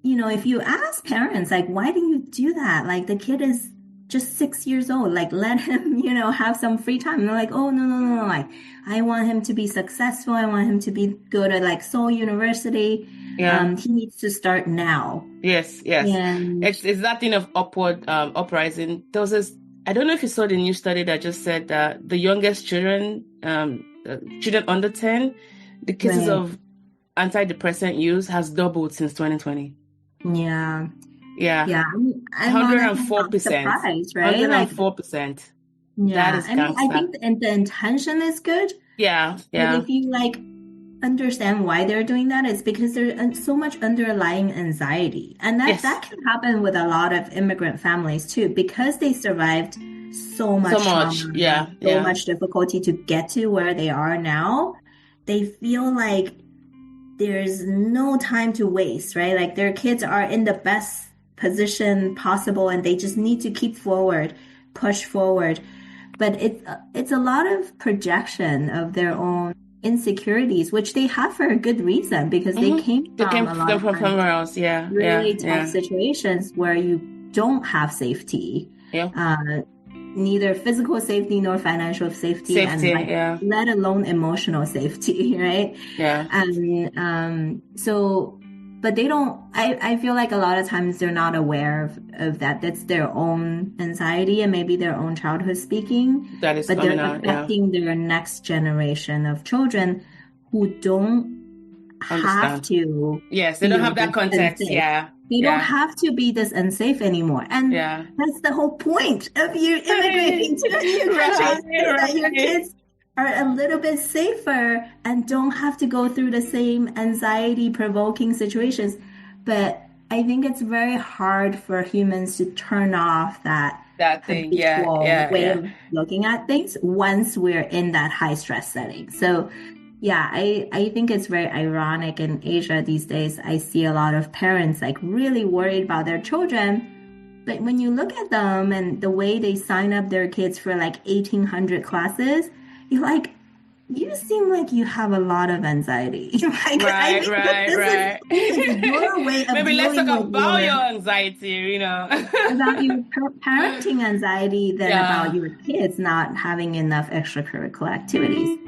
if you ask parents, like, why do you do that? Like, the kid is just 6 years old. Like, let him, have some free time. And they're like, oh, no. Like, I want him to be successful. I want him to go to like Seoul University. He needs to start now. Yes. And it's that thing of upward uprising. There was this, I don't know if you saw the new study that just said that the youngest children under 10, the cases of antidepressant use has doubled since 2020. Yeah. 104%. Surprised, right? 104%. That is gangsta. I think the intention is good. Yeah. But if you understand why they're doing that, it's because there's so much underlying anxiety. And that can happen with a lot of immigrant families too, because they survived so much trauma, so much difficulty to get to where they are now. They feel like there's no time to waste, right? Like their kids are in the best position possible and they just need to keep forward, push forward. But it's a lot of projection of their own insecurities, which they have for a good reason, because they came from a lot of somewhere else. Really tough situations where you don't have safety. Neither physical safety nor financial safety, and let alone emotional safety, right? And but they don't, I feel like a lot of times they're not aware of that. That's their own anxiety and maybe their own childhood speaking. That is, but they're affecting their next generation of children who don't have to. Yes, they don't have that context. They don't have to be this unsafe anymore. And that's the whole point of you immigrating to a new country, that your kids are a little bit safer and don't have to go through the same anxiety-provoking situations. But I think it's very hard for humans to turn off that thing, way of looking at things once we're in that high-stress setting. So, I think it's very ironic in Asia these days. I see a lot of parents really worried about their children. But when you look at them and the way they sign up their kids for 1,800 classes, you're like, you seem like you have a lot of anxiety. Right. This is your way of maybe let's talk about your anxiety, about your parenting anxiety than about your kids not having enough extracurricular activities.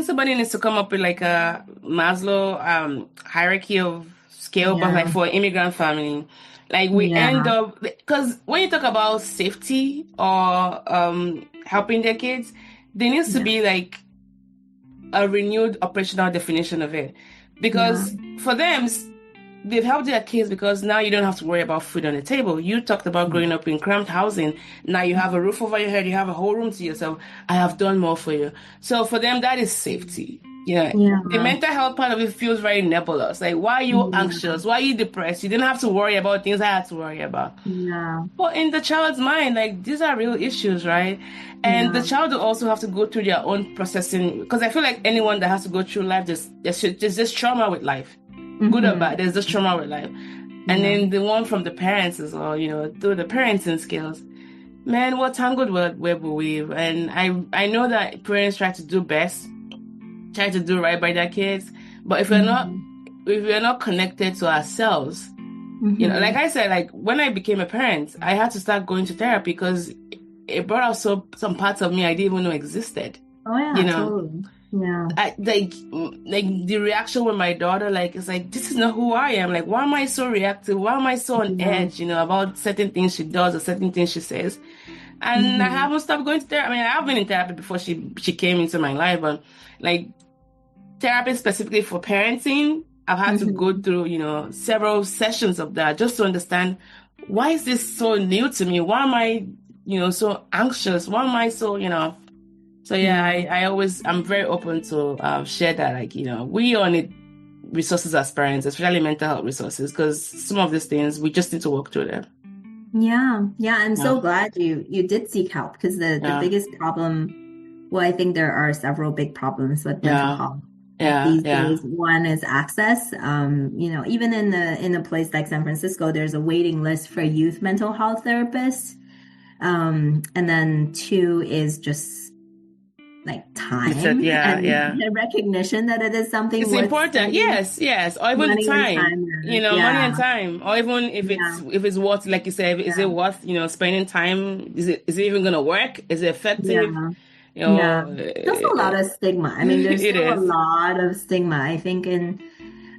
Somebody needs to come up with a Maslow hierarchy of scale, but for an immigrant family, we end up, because when you talk about safety or helping their kids, there needs to be a renewed operational definition of it, because for them, they've helped their kids because now you don't have to worry about food on the table. You talked about growing up in cramped housing. Now you have a roof over your head. You have a whole room to yourself. I have done more for you. So for them, that is safety. The mental health part of it feels very nebulous. Why are you anxious? Why are you depressed? You didn't have to worry about things I had to worry about. But in the child's mind, these are real issues, right? And the child will also have to go through their own processing, because I feel like anyone that has to go through life, there's this trauma with life. Good or bad, there's this trauma with life. And then the one from the parents as well, through the parenting skills. Man, what tangled web we weave. And I know that parents try to do best, try to do right by their kids. But if we're not connected to ourselves, like I said, when I became a parent, I had to start going to therapy because it brought out some parts of me I didn't even know existed. Oh yeah, totally. Yeah. The reaction with my daughter, it's this is not who I am. Why am I so reactive? Why am I so on edge, about certain things she does or certain things she says? And I haven't stopped going to therapy. I mean, I've been in therapy before she came into my life, but therapy specifically for parenting, I've had to go through, several sessions of that just to understand, why is this so new to me? Why am I, so anxious? Why am I so, So I'm very open to share that, we all need resources as parents, especially mental health resources, because some of these things we just need to work through them. Yeah. I'm so glad you did seek help, because the biggest problem, I think there are several big problems with mental health these days. One is access. Even in a place like San Francisco, there's a waiting list for youth mental health therapists. And then two is just time and the recognition that it is something it's important. Yes, or even money time, money and time, or even if it's worth, like you said, is it worth spending time? Is it even gonna work? Is it effective? There's a lot of stigma. I mean, there's still a lot of stigma. I think in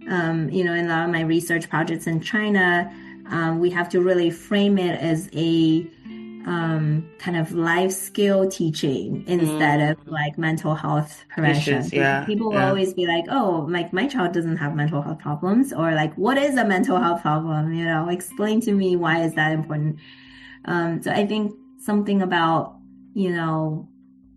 in a lot of my research projects in China, we have to really frame it as a kind of life skill teaching instead of like mental health prevention. People will always be like, oh, like my child doesn't have mental health problems, or like, what is a mental health problem? You know, explain to me, why is that important? So I think something about, you know,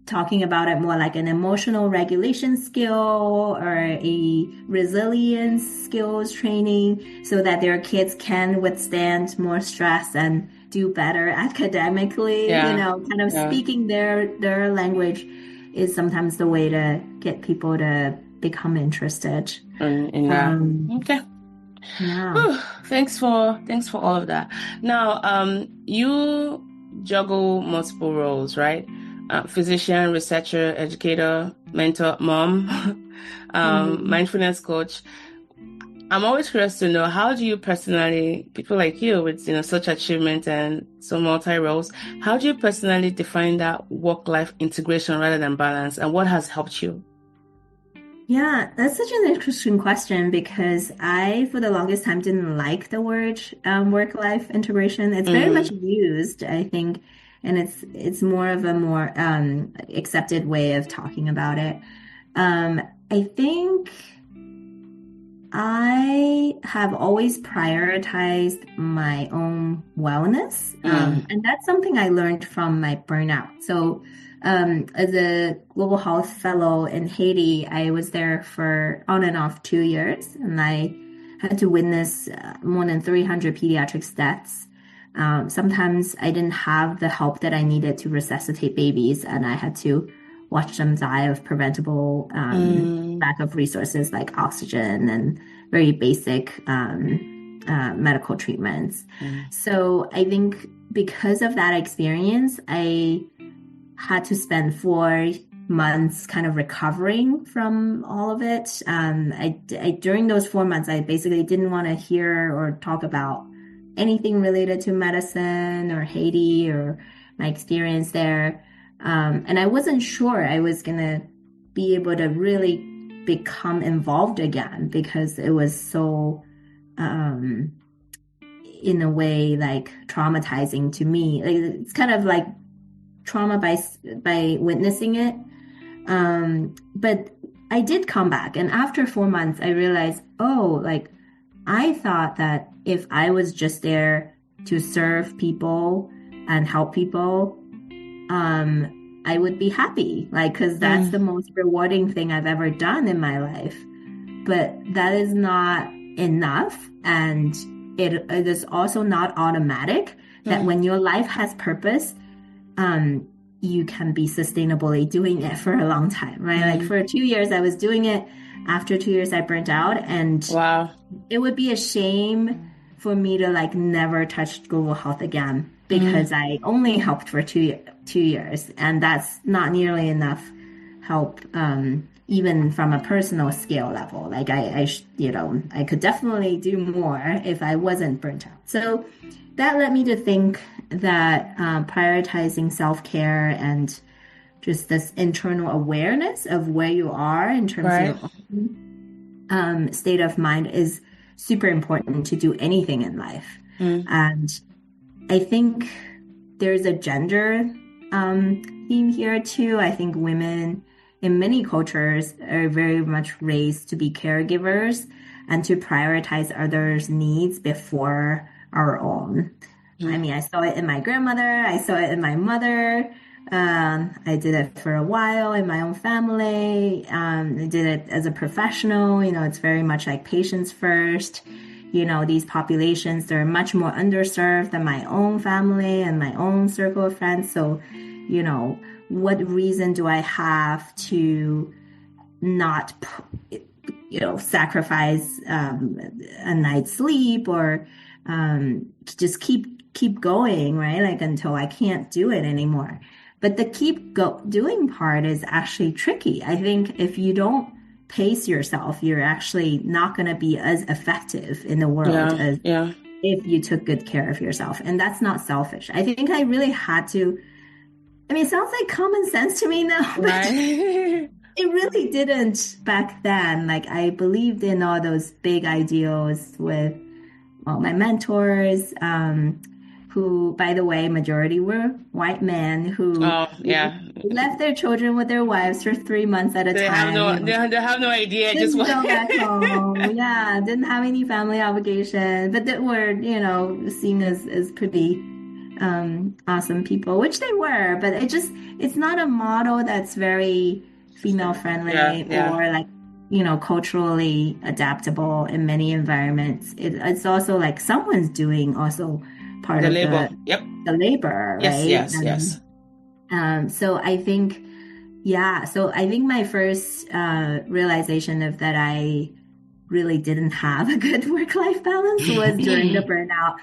talking about it more like an emotional regulation skill or a resilience skills training so that their kids can withstand more stress and do better academically, you know, kind of speaking their language is sometimes the way to get people to become interested. Okay. Yeah. Whew, thanks for all of that. Now, you juggle multiple roles, right? Physician, researcher, educator, mentor, mom, mindfulness coach. I'm always curious to know, how do you personally, people like you with, you know, such achievement and so multi roles, how do you personally define that work-life integration rather than balance, and what has helped you? Yeah, that's such an interesting question because I, for the longest time, didn't like the word work-life integration. It's very much used, I think, and it's more of a more accepted way of talking about it. I think I have always prioritized my own wellness, and that's something I learned from my burnout. So, as a global health fellow in Haiti, I was there for on and off 2 years, and I had to witness more than 300 pediatric deaths. Sometimes I didn't have the help that I needed to resuscitate babies, and I had to watch them die of preventable lack of resources like oxygen and very basic medical treatments. So I think because of that experience, I had to spend 4 months kind of recovering from all of it. During those 4 months, I basically didn't want to hear or talk about anything related to medicine or Haiti or my experience there. And I wasn't sure I was going to be able to really become involved again because it was so, in a way, like traumatizing to me. Like, it's kind of like trauma by witnessing it. But I did come back. And after 4 months, I realized, like I thought that if I was just there to serve people and help people, I would be happy, like, because that's the most rewarding thing I've ever done in my life. But that is not enough. And it is also not automatic that when your life has purpose, you can be sustainably doing it for a long time, right? Like for 2 years, I was doing it. After 2 years, I burnt out, and it would be a shame for me to like never touch global health again because I only helped for 2 years, and that's not nearly enough help, even from a personal scale level. Like I could definitely do more if I wasn't burnt out. So that led me to think that prioritizing self-care and just this internal awareness of where you are in terms of your own state of mind is super important to do anything in life. And I think there's a gender theme here too. I think women in many cultures are very much raised to be caregivers and to prioritize others' needs before our own. I mean, I saw it in my grandmother. I saw it in my mother. I did it for a while in my own family. I did it as a professional. You know, it's very much like patients first. You know, these populations, they're much more underserved than my own family and my own circle of friends. So, you know, what reason do I have to not, sacrifice a night's sleep or just keep going, right? Like until I can't do it anymore. But the doing part is actually tricky. I think if you don't pace yourself, you're actually not going to be as effective in the world as if you took good care of yourself. And that's not selfish. I think I really had to, I mean, it sounds like common sense to me now, but it really didn't back then. Like I believed in all those big ideals with all my mentors, who, by the way, majority were white men who left their children with their wives for 3 months at a time. They have no idea. Didn't go back home. Yeah, didn't have any family obligation, but that were, seen as pretty awesome people, which they were. But it's not a model that's very female friendly or like, culturally adaptable in many environments. It's also like someone's doing also part of labor. The labor, right? Yes. So I think my first realization of that I really didn't have a good work-life balance was during the burnout.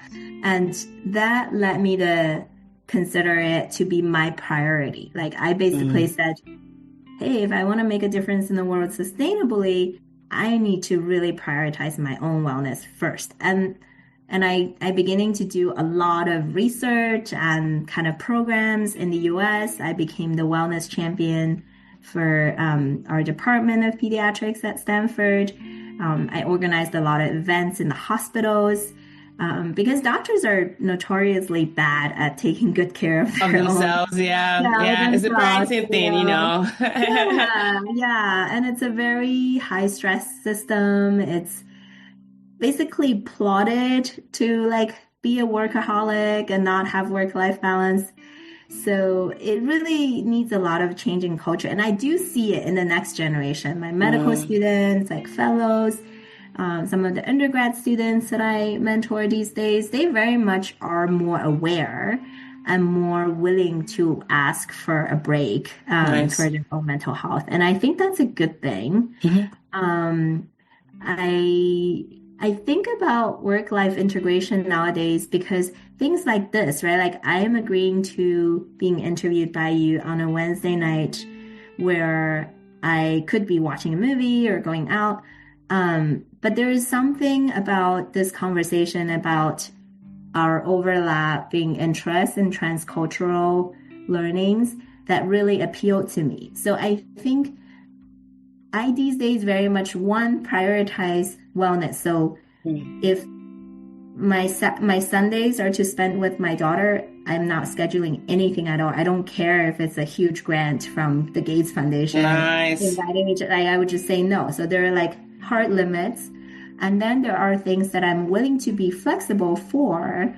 And that led me to consider it to be my priority. Like I basically said, hey, if I want to make a difference in the world sustainably, I need to really prioritize my own wellness first. And I beginning to do a lot of research and kind of programs in the US. I became the wellness champion for our department of pediatrics at Stanford. I organized a lot of events in the hospitals because doctors are notoriously bad at taking good care of themselves. It's a parenting thing, And it's a very high stress system. It's basically plotted to like be a workaholic and not have work-life balance. So it really needs a lot of change in culture. And I do see it in the next generation. My medical students, like fellows, some of the undergrad students that I mentor these days, they very much are more aware and more willing to ask for a break for their own mental health. And I think that's a good thing. I think about work-life integration nowadays because things like this, right? Like I am agreeing to being interviewed by you on a Wednesday night where I could be watching a movie or going out. But there is something about this conversation about our overlapping interests in transcultural learnings that really appealed to me. So I think I these days very much prioritize wellness. So if my Sundays are to spend with my daughter, I'm not scheduling anything at all. I don't care if it's a huge grant from the Gates Foundation inviting me to, I would just say no. So there are like hard limits. And then there are things that I'm willing to be flexible for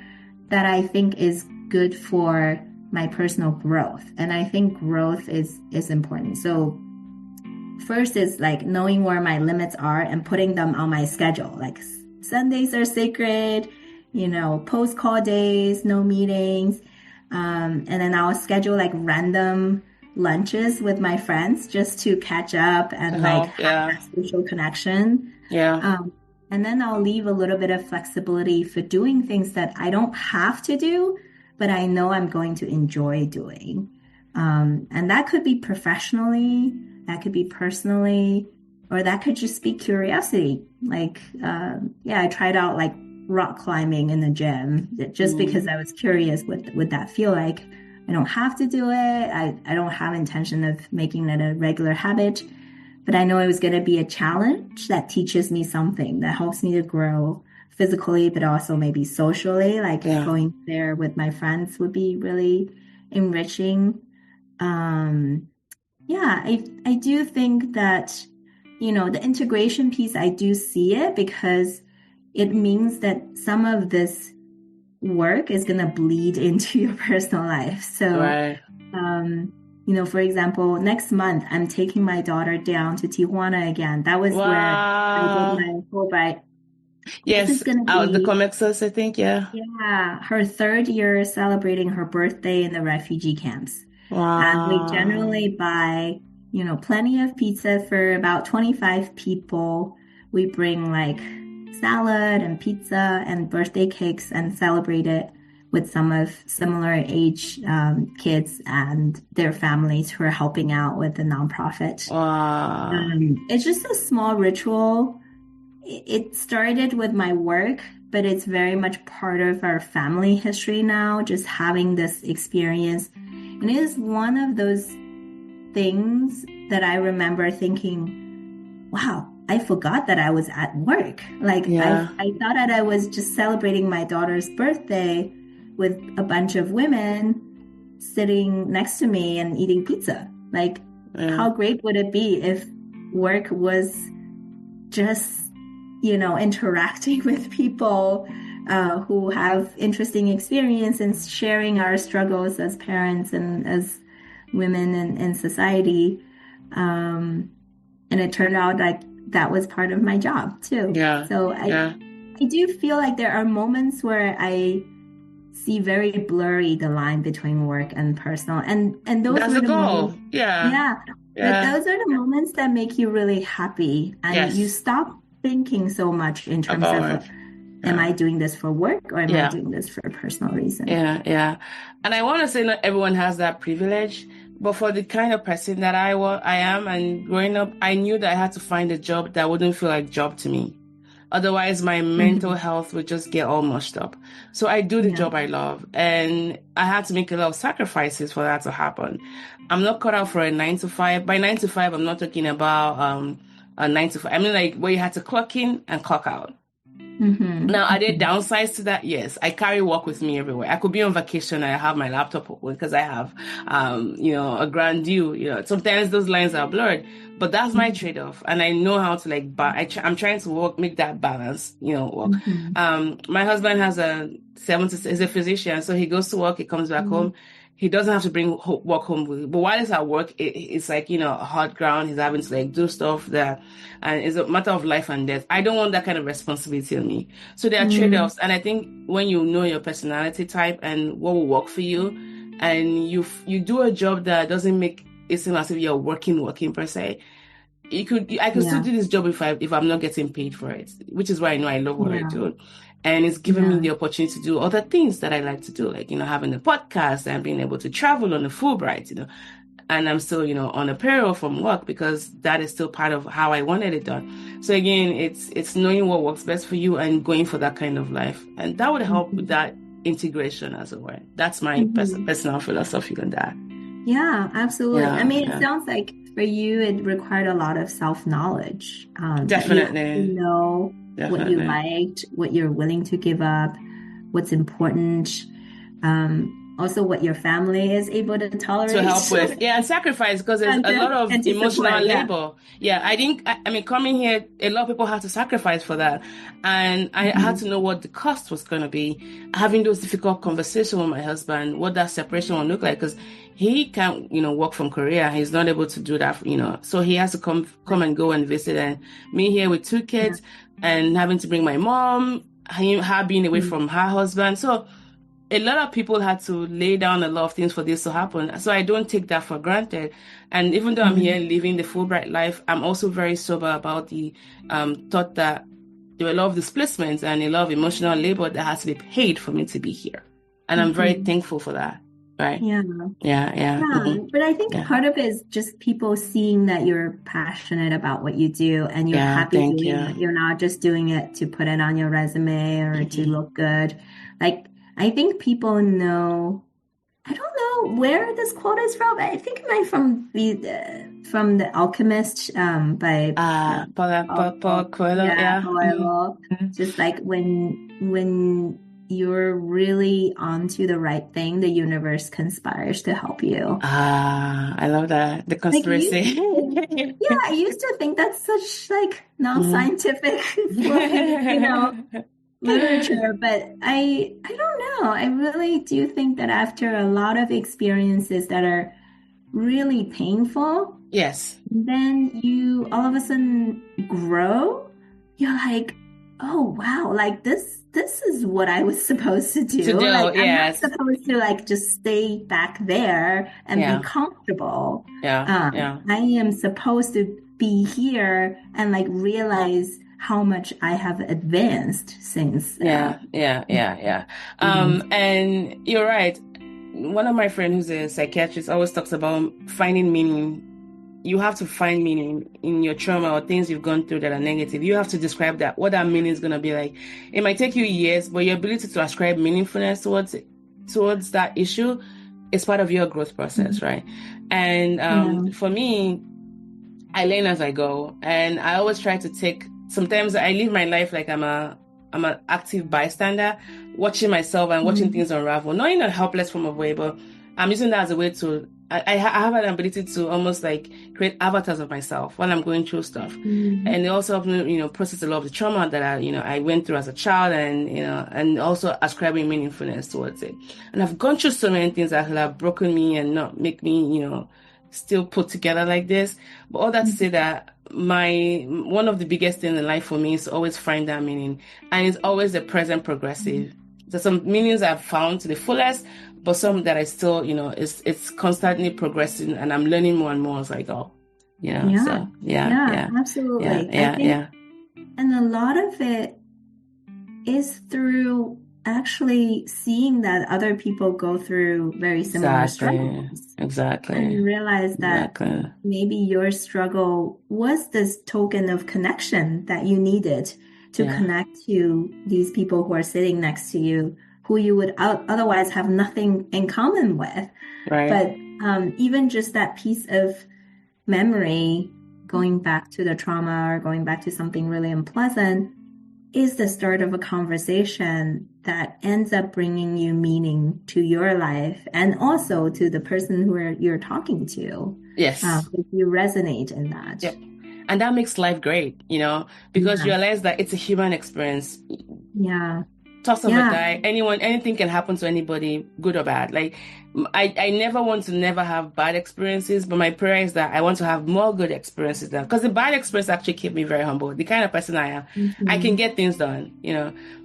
that I think is good for my personal growth. And I think growth is important. So first is like knowing where my limits are and putting them on my schedule. Like Sundays are sacred, post call days, no meetings. And then I'll schedule like random lunches with my friends just to catch up and have that social connection. And then I'll leave a little bit of flexibility for doing things that I don't have to do, but I know I'm going to enjoy doing. And that could be professionally, that could be personally, or that could just be curiosity. Like, I tried out like rock climbing in the gym just because I was curious what would that feel like. I don't have to do it. I don't have intention of making it a regular habit, but I know it was going to be a challenge that teaches me something that helps me to grow physically, but also maybe socially, like going there with my friends would be really enriching. I do think that, the integration piece, I do see it because it means that some of this work is going to bleed into your personal life. So, for example, next month, I'm taking my daughter down to Tijuana again. That was where I did my Fulbright. Yes, the Comexus, I think, Yeah, her 3rd year celebrating her birthday in the refugee camps. Wow. And we generally buy, plenty of pizza for about 25 people. We bring like salad and pizza and birthday cakes and celebrate it with some of similar age kids and their families who are helping out with the nonprofit. Wow. It's just a small ritual. It started with my work, but it's very much part of our family history now, just having this experience. And it is one of those things that I remember thinking, wow, I forgot that I was at work. Like I thought that I was just celebrating my daughter's birthday, with a bunch of women sitting next to me and eating pizza. Like, how great would it be if work was just, interacting with people who have interesting experience and sharing our struggles as parents and as women in society. And it turned out like that was part of my job too. Yeah. So I do feel like there are moments where I see very blurry the line between work and personal, and those that's are the goal. Moments, but those are the moments that make you really happy, and you stop thinking so much in terms of am I doing this for work or am I doing this for a personal reason? And I want to say not everyone has that privilege, but for the kind of person that I am, and growing up, I knew that I had to find a job that wouldn't feel like job to me. Otherwise, my mental health would just get all mushed up. So I do the job I love, and I had to make a lot of sacrifices for that to happen. I'm not cut out for a 9 to 5. By 9 to 5, I'm not talking about a 9 to 5. I mean, like where you had to clock in and clock out. Now, are there downsides to that? Yes. I carry work with me everywhere. I could be on vacation and I have my laptop open because I have, a grand due. Sometimes those lines are blurred, but that's my trade-off. And I know how to I'm trying to make that balance, work. My husband has he's a physician. So he goes to work, he comes back home. He doesn't have to bring work home with him. But while he's at work, it's like, hard ground. He's having to do stuff and it's a matter of life and death. I don't want that kind of responsibility on me. So there are trade-offs. And I think when you know your personality type and what will work for you, and you do a job that doesn't make it seem as if you're working per se, I could still do this job if I'm not getting paid for it, which is why I know I love what I do. And it's given me the opportunity to do other things that I like to do, like, having a podcast and being able to travel on a Fulbright, and I'm still, on a payroll from work because that is still part of how I wanted it done. So again, it's knowing what works best for you and going for that kind of life. And that would help with that integration as it were. That's my personal philosophy on that. Yeah, absolutely. I mean, it sounds like for you, it required a lot of self-knowledge. Definitely. You know what you liked, what you're willing to give up, what's important. Also what your family is able to tolerate. To help with. And sacrifice, because there's a lot of emotional labor. I mean, coming here, a lot of people had to sacrifice for that. And I had to know what the cost was going to be. Having those difficult conversations with my husband, what that separation will look like, because he can't, work from Korea. He's not able to do that, so he has to come and go and visit. And me here with 2 kids and having to bring my mom, her being away from her husband. So a lot of people had to lay down a lot of things for this to happen. So I don't take that for granted. And even though I'm here living the Fulbright life, I'm also very sober about the thought that there were a lot of displacements and a lot of emotional labor that has to be paid for me to be here. And I'm very thankful for that. Right. Yeah. But I think part of it is just people seeing that you're passionate about what you do and you're happy doing it. You're not just doing it to put it on your resume or to look good. Like, I think people know. I don't know where this quote is from. I think it might from the Alchemist by Paulo Coelho. Coelho. Just like when you're really onto the right thing, the universe conspires to help you. I love that. The conspiracy. I used to think that's such non-scientific, literature, but I don't know. I really do think that after a lot of experiences that are really painful, then you all of a sudden grow. You're like, oh wow, like this is what I was supposed to do. I'm not supposed to just stay back there and be comfortable. I am supposed to be here and realize how much I have advanced since. And you're right. One of my friends who's a psychiatrist always talks about finding meaning. You have to find meaning in your trauma or things you've gone through that are negative. You have to describe that, what that meaning is going to be like. It might take you years, but your ability to ascribe meaningfulness towards that issue is part of your growth process, right? And for me, I learn as I go. And I always try to sometimes I live my life like I'm a I'm an active bystander, watching myself and watching things unravel. Not in a helpless form of way, but I'm using that as a way to, I have an ability to almost like create avatars of myself while I'm going through stuff. And it also helps me, process a lot of the trauma that I went through as a child, and, and also ascribing meaningfulness towards it. And I've gone through so many things that have broken me and not make me, still put together like this. But all that to say that one of the biggest things in life for me is to always find that meaning. And it's always the present progressive. There's some meanings I've found to the fullest, but some that I still, it's constantly progressing, and I'm learning more and more as I go. So absolutely. I think, and a lot of it is through actually seeing that other people go through very similar struggles. Exactly. And realize that maybe your struggle was this token of connection that you needed to connect to these people who are sitting next to you, who you would otherwise have nothing in common with. Right. But even just that piece of memory, going back to the trauma or going back to something really unpleasant, is the start of a conversation that ends up bringing you meaning to your life and also to the person who you're talking to. Yes. If you resonate in that. Yep. And that makes life great, because you realize that it's a human experience. Yeah. Toss of a die, anything can happen to anybody, good or bad. Like, I never want to never have bad experiences, but my prayer is that I want to have more good experiences than, because the bad experience actually keep me very humble. The kind of person I am, I can get things done,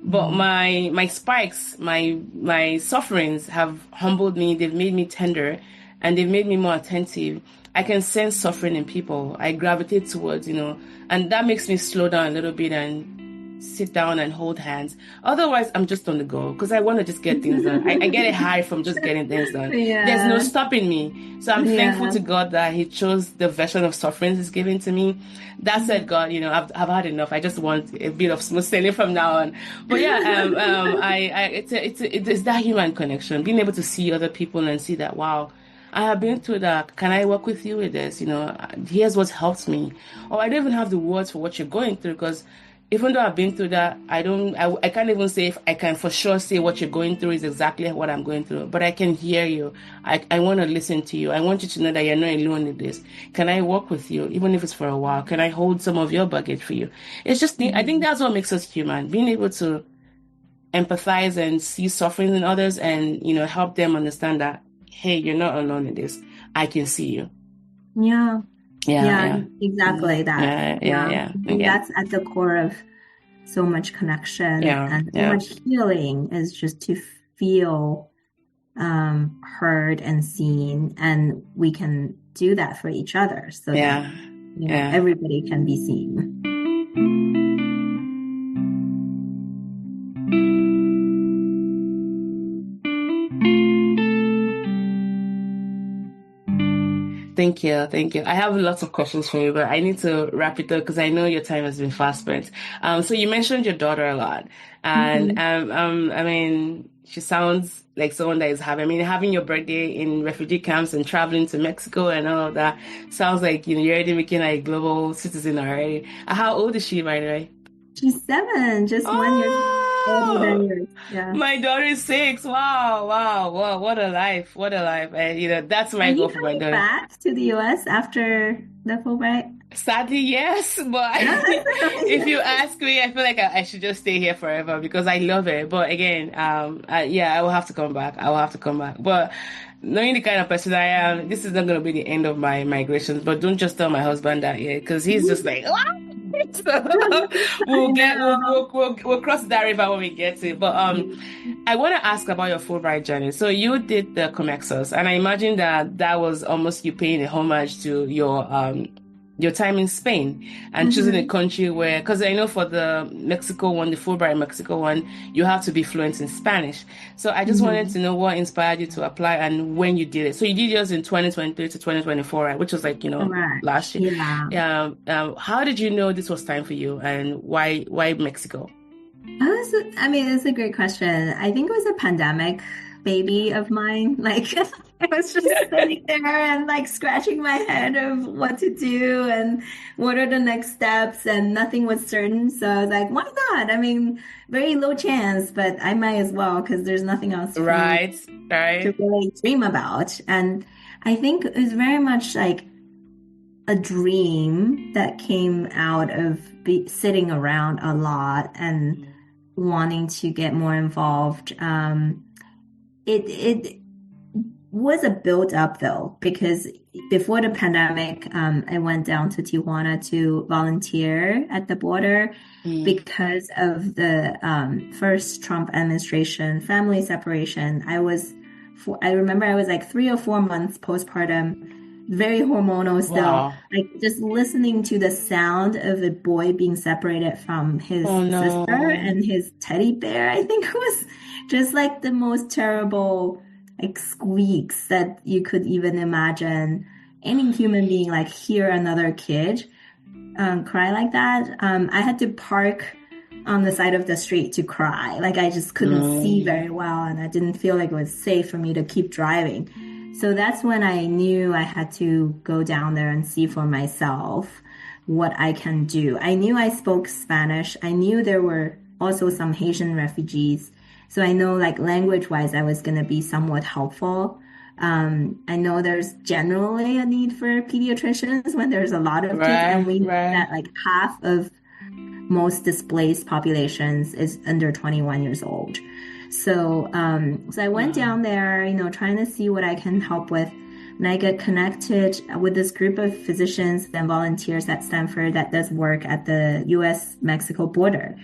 but my spikes, my sufferings have humbled me. They've made me tender, and they've made me more attentive. I can sense suffering in people. I gravitate towards, and that makes me slow down a little bit and sit down and hold hands. Otherwise, I'm just on the go because I want to just get things done. I get a high from just getting things done. There's no stopping me. So I'm thankful to God that He chose the version of suffering He's giving to me. That said, God, I've had enough. I just want a bit of smooth sailing from now on. But it's that human connection, being able to see other people and see that, wow, I have been through that. Can I work with you with this? Here's what's helped me. Or I don't even have the words for what you're going through, because even though I've been through that, I can't even say if I can for sure say what you're going through is exactly what I'm going through, but I can hear you. I want to listen to you. I want you to know that you're not alone in this. Can I work with you, even if it's for a while? Can I hold some of your baggage for you? It's just, I think that's what makes us human, being able to empathize and see suffering in others and, help them understand that, hey, you're not alone in this. I can see you. Yeah. Yeah, exactly that. That's at the core of so much connection and so much healing, is just to feel heard and seen, and we can do that for each other so that everybody can be seen. Thank you. I have lots of questions for you, but I need to wrap it up because I know your time has been fast spent. So you mentioned your daughter a lot, and I mean, she sounds like someone that is having your birthday in refugee camps and traveling to Mexico and all of that. Sounds like you're already making a global citizen already. How old is she, by the way? She's 7, just 1 year older than yours. Yeah. My daughter is 6. Wow. What a life. And that's my goal for my daughter. Back to the US after the Fulbright? Sadly, yes. But if you ask me, I feel like I should just stay here forever because I love it. But again, I will have to come back. But knowing the kind of person I am, this is not going to be the end of my migrations. But don't just tell my husband that yet, because he's just like, so we'll cross that river when we get to it. But I want to ask about your Fulbright journey. So you did the Comexos, and I imagine that was almost you paying a homage to your time in Spain and choosing a country where, because I know for the Mexico one, the Fulbright Mexico one, you have to be fluent in Spanish. So I just wanted to know what inspired you to apply and when you did it. So you did yours in 2023 to 2024, right? Which was like, last year. Yeah. How did you know this was time for you, and why Mexico? I mean, it's a great question. I think it was a pandemic baby of mine. Like, I was just sitting there and like scratching my head of what to do and what are the next steps, and nothing was certain. So I was like, why not? I mean, very low chance, but I might as well because there's nothing else for me to really dream about. And I think it's very much like a dream that came out of sitting around a lot and wanting to get more involved. It was a build up though, because before the pandemic, I went down to Tijuana to volunteer at the border because of the first Trump administration family separation. I remember I was like 3 or 4 months postpartum, very hormonal still. Wow. Like just listening to the sound of a boy being separated from his sister and his teddy bear, I think it was just like the most terrible like squeaks that you could even imagine any human being like hear another kid cry like that. I had to park on the side of the street to cry. Like I just couldn't see very well, and I didn't feel like it was safe for me to keep driving. So that's when I knew I had to go down there and see for myself what I can do. I knew I spoke Spanish. I knew there were also some Haitian refugees. So I know like language-wise, I was going to be somewhat helpful. I know there's generally a need for pediatricians when there's a lot of kids, and we know that like half of most displaced populations is under 21 years old. So I went down there, trying to see what I can help with. And I get connected with this group of physicians and volunteers at Stanford that does work at the U.S.-Mexico border.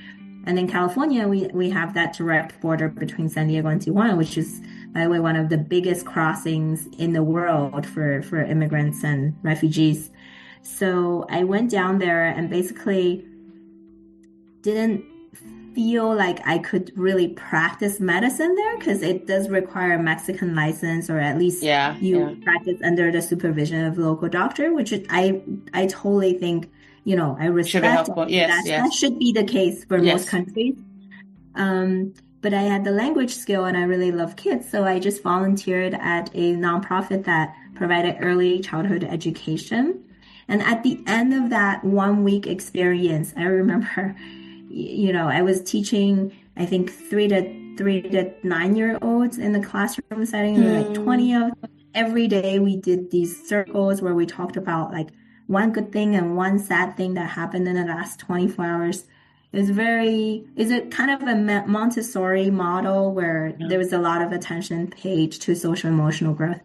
And in California, we have that direct border between San Diego and Tijuana, which is, by the way, one of the biggest crossings in the world for immigrants and refugees. So I went down there and basically didn't feel like I could really practice medicine there, because it does require a Mexican license, or at least practice under the supervision of a local doctor, which I totally think, I respect. That should be the case for most countries. But I had the language skill and I really love kids. So I just volunteered at a nonprofit that provided early childhood education. And at the end of that 1 week experience, I remember, I was teaching, I think 3 to 9-year-olds in the classroom setting. There were like 20 of them. Every day we did these circles where we talked about like one good thing and one sad thing that happened in the last 24 hours. Is it kind of a Montessori model where there was a lot of attention paid to social emotional growth.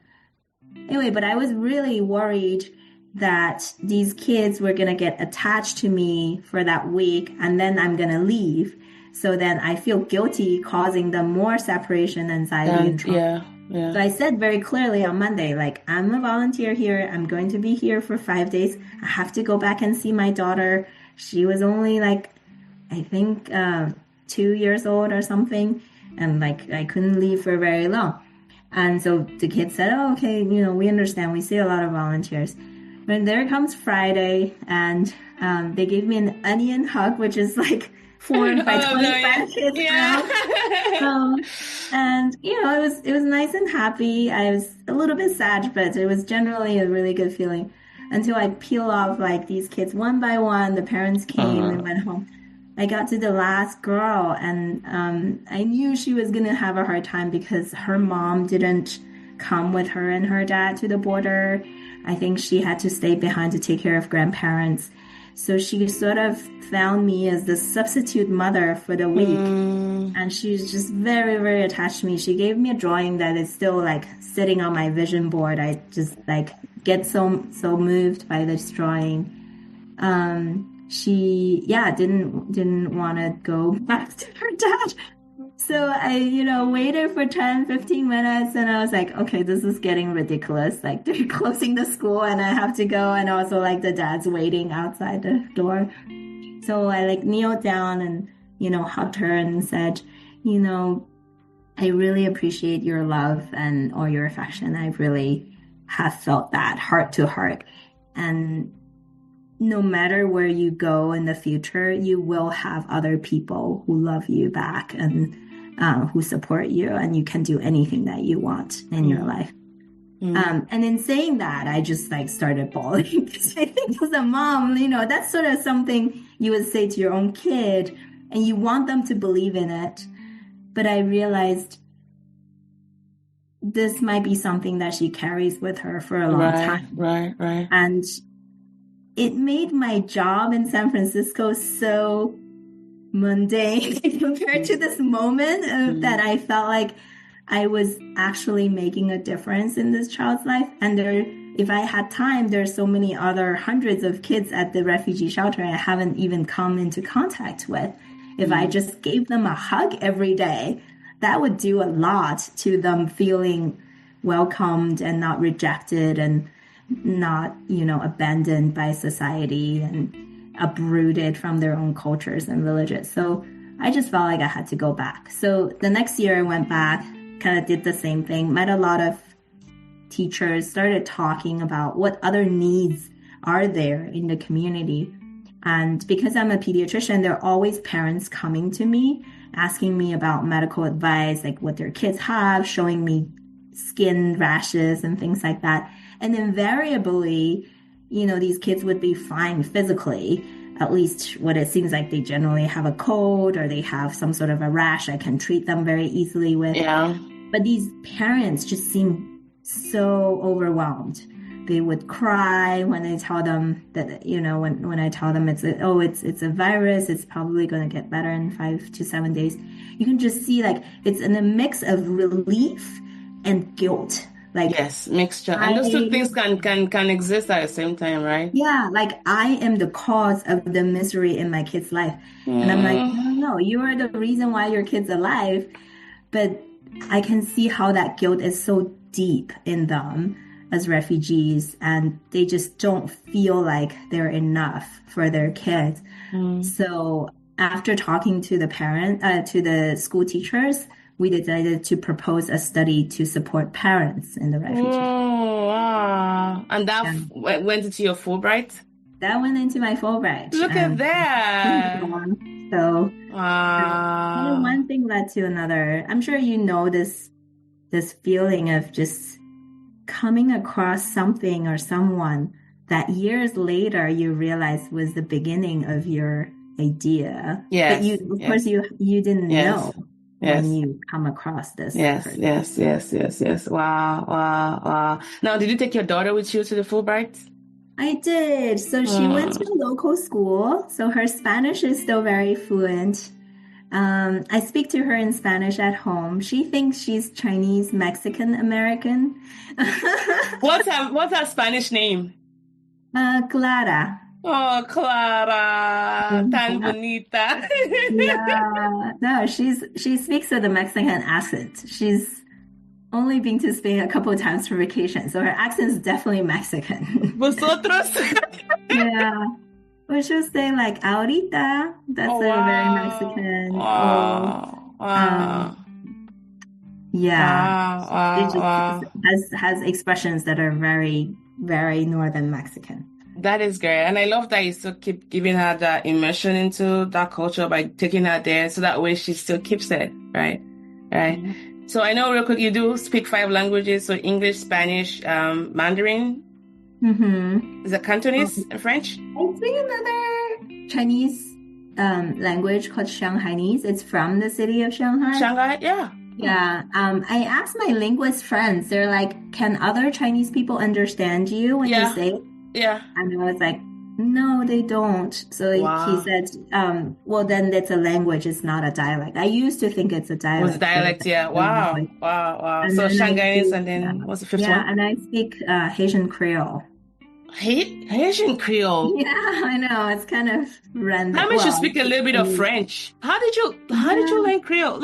Anyway, but I was really worried that these kids were going to get attached to me for that week and then I'm going to leave. So then I feel guilty causing them more separation anxiety and trauma. Yeah. So I said very clearly on Monday, like, I'm a volunteer here. I'm going to be here for 5 days. I have to go back and see my daughter. She was only like, I think 2 years old or something. And like, I couldn't leave for very long. And so the kids said, oh, okay, we understand. We see a lot of volunteers. But there comes Friday, and they gave me an onion hug, which is like 4 by 25 kids now. And it was nice and happy. I was a little bit sad, but it was generally a really good feeling until I peel off like these kids one by one. The parents came and went home. I got to the last girl, and I knew she was going to have a hard time because her mom didn't come with her and her dad to the border. I think she had to stay behind to take care of grandparents. So she sort of found me as the substitute mother for the week. And she's just very, very attached to me. She gave me a drawing that is still like sitting on my vision board. I just like get so moved by this drawing. She didn't want to go back to her dad. So I, waited for 10, 15 minutes, and I was like, okay, this is getting ridiculous. Like, they're closing the school and I have to go. And also like the dad's waiting outside the door. So I like kneeled down and, hugged her and said, I really appreciate your love or your affection. I really have felt that heart to heart. And no matter where you go in the future, you will have other people who love you back and who support you, and you can do anything that you want in your life. And in saying that, I just like started bawling because I think as a mom, that's sort of something you would say to your own kid and you want them to believe in it. But I realized this might be something that she carries with her for a long time. Right. And it made my job in San Francisco so mundane compared to this moment that I felt like I was actually making a difference in this child's life. And if I had time, there's so many other hundreds of kids at the refugee shelter I haven't even come into contact with. If I just gave them a hug every day, that would do a lot to them feeling welcomed and not rejected and not, abandoned by society and uprooted from their own cultures and villages. So I just felt like I had to go back. So the next year I went back, kind of did the same thing, met a lot of teachers, started talking about what other needs are there in the community. And because I'm a pediatrician, there are always parents coming to me, asking me about medical advice, like what their kids have, showing me skin rashes and things like that. And invariably, these kids would be fine physically, at least what it seems like. They generally have a cold or they have some sort of a rash I can treat them very easily with. Yeah. But these parents just seem so overwhelmed. They would cry when I tell them that, when I tell them it's a virus, it's probably going to get better in 5 to 7 days. You can just see like it's in a mix of relief and guilt. Like, yes, mixture. And those two things can exist at the same time, right? Yeah, like I am the cause of the misery in my kid's life. And I'm like, no, you are the reason why your kid's alive. But I can see how that guilt is so deep in them as refugees, and they just don't feel like they're enough for their kids. So after talking to the school teachers, we decided to propose a study to support parents in the refugees. Oh, wow. And that went into your Fulbright? That went into my Fulbright. Look at that. So wow. One thing led to another. I'm sure you know this feeling of just coming across something or someone that years later you realize was the beginning of your idea. Yes. But of course you didn't know. Yes. When you come across this. Yes. Wow. Now, did you take your daughter with you to the Fulbright? I did. So she went to a local school. So her Spanish is still very fluent. I speak to her in Spanish at home. She thinks she's Chinese, Mexican, American. What's her Spanish name? Clara. Oh, Clara, tan bonita. Yeah, no, she speaks with a Mexican accent. She's only been to Spain a couple of times for vacation, so her accent is definitely Mexican. Vosotros? Yeah. Well, she'll say like ahorita. That's very Mexican. Wow. Yeah. It just has expressions that are very, very Northern Mexican. That is great. And I love that you still keep giving her that immersion into that culture by taking her there, so that way she still keeps it, right? Mm-hmm. So I know real quick, you do speak 5 languages, so English, Spanish, Mandarin. Mm-hmm. Is it Cantonese and French? I speak another Chinese language called Shanghainese. It's from the city of Shanghai. Shanghai, yeah. Yeah. I asked my linguist friends, they're like, can other Chinese people understand you when you say it? Yeah. And I was like, no, they don't. So he said, well, then it's a language. It's not a dialect. I used to think it's a dialect. It's dialect, yeah. Wow. And so Shanghainese, and then what's the fifth one? Yeah, and I speak Haitian Creole. Haitian Creole? Yeah, I know. It's kind of random. I mean, you speak a little bit of French. How did you learn Creole?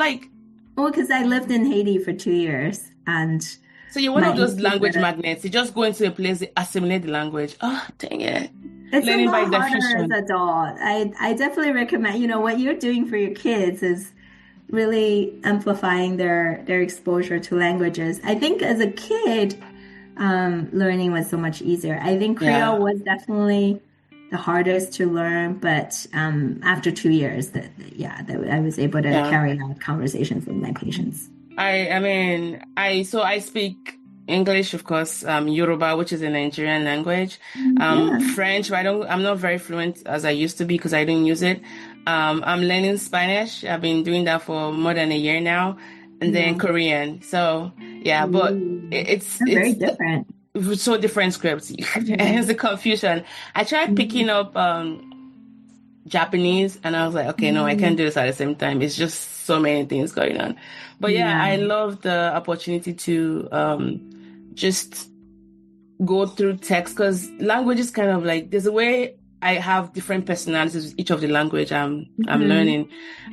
Well, because I lived in Haiti for 2 years, and so you're one of those language magnets. You just go into a place, they assimilate the language. Oh, dang it. It's learning a lot by harder as an adult. I definitely recommend, what you're doing for your kids is really amplifying their exposure to languages. I think as a kid, learning was so much easier. I think Creole was definitely the hardest to learn, but after 2 years, that I was able to carry on conversations with my patients. So I speak English, of course, Yoruba, which is a Nigerian language, French, but I'm not very fluent as I used to be because I don't use it. I'm learning Spanish. I've been doing that for more than a year now, and then Korean. So but it's very different. So different scripts. It's the confusion. I tried picking up Japanese, and I was like, okay, no, I can't do this at the same time. It's just so many things going on. But I love the opportunity to just go through text, because language is kind of like, there's a way I have different personalities with each of the language I'm learning.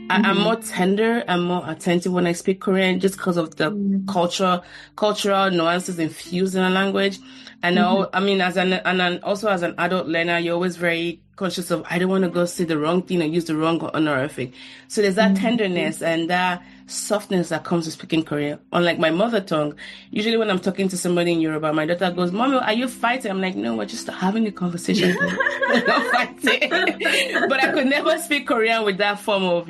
I'm more tender and more attentive when I speak Korean, just because of the cultural nuances infused in a language. And also as an adult learner, you're always very conscious of, I don't want to go say the wrong thing or use the wrong honorific. So there's that tenderness and that softness that comes with speaking Korean. Unlike my mother tongue, usually when I'm talking to somebody in Yoruba, my daughter goes, "Mommy, are you fighting?" I'm like, "No, we're just having a conversation." We're not fighting. But I could never speak Korean with that form of,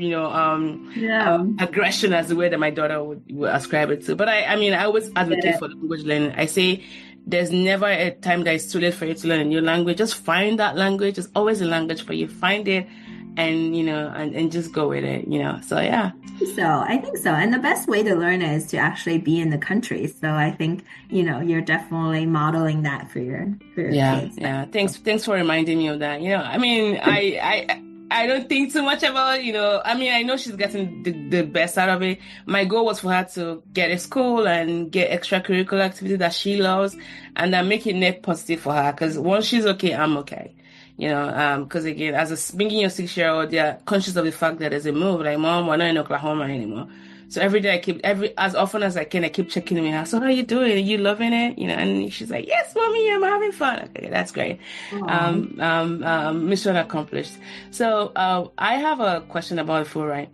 aggression as the way that my daughter would ascribe it to. But I always advocate for language learning. I say, there's never a time that it's too late for you to learn a new language. Just find that language. There's always a language for you. Find it and, and just go with it, So, yeah. So I think so. And the best way to learn is to actually be in the country. So I think, you're definitely modeling that for your kids. Yeah. Thanks for reminding me of that. I don't think too much about, I know she's getting the best out of it. My goal was for her to get a school and get extracurricular activity that she loves, and then make it net positive for her. Because once she's okay, I'm okay. Because again, being your 6-year-old, they're conscious of the fact that there's a move. Like, Mom, we're not in Oklahoma anymore. So every day as often as I can, I keep checking in with her. So how are you doing? Are you loving it? And she's like, "Yes, Mommy, I'm having fun." Okay, that's great. Mission accomplished. So, I have a question about Fulbright.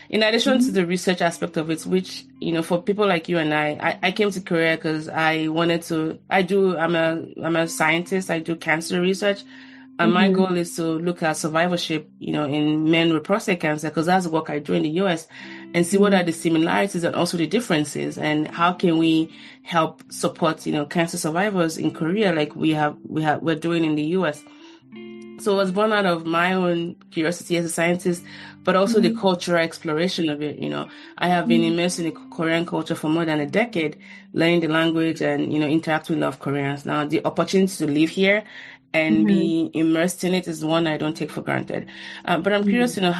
In addition to the research aspect of it, which, for people like you and I came to Korea because I wanted to, I'm a scientist. I do cancer research. And my goal is to look at survivorship, in men with prostate cancer, because that's the work I do in the US, and see what are the similarities and also the differences, and how can we help support, cancer survivors in Korea like we're doing in the US. So it was born out of my own curiosity as a scientist, but also the cultural exploration of it. I have been immersed in the Korean culture for more than a decade, learning the language and, interacting with Koreans. Now, the opportunity to live here and be immersed in it is one I don't take for granted. But I'm curious to know,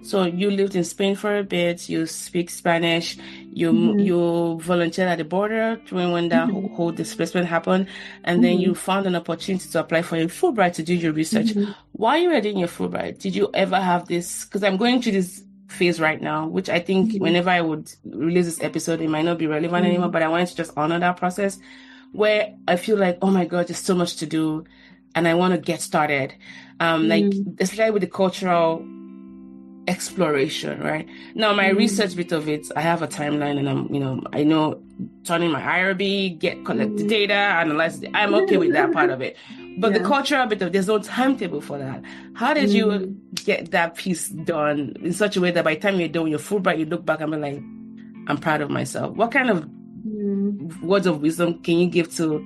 so you lived in Spain for a bit, you speak Spanish, you volunteered at the border during when that whole displacement happened, and then you found an opportunity to apply for a Fulbright to do your research. While you were doing your Fulbright, did you ever have this, because I'm going through this phase right now, which I think whenever I would release this episode, it might not be relevant anymore, but I wanted to just honor that process, where I feel like, oh my God, there's so much to do and I want to get started. Especially with the cultural exploration, right? Now, my research bit of it, I have a timeline and I know turning my IRB, collect the data, analyze it. I'm okay with that part of it. But the cultural bit of there's no timetable for that. How did you get that piece done in such a way that by the time you're done with your Fulbright, you look back and be like, I'm proud of myself? What kind of words of wisdom can you give to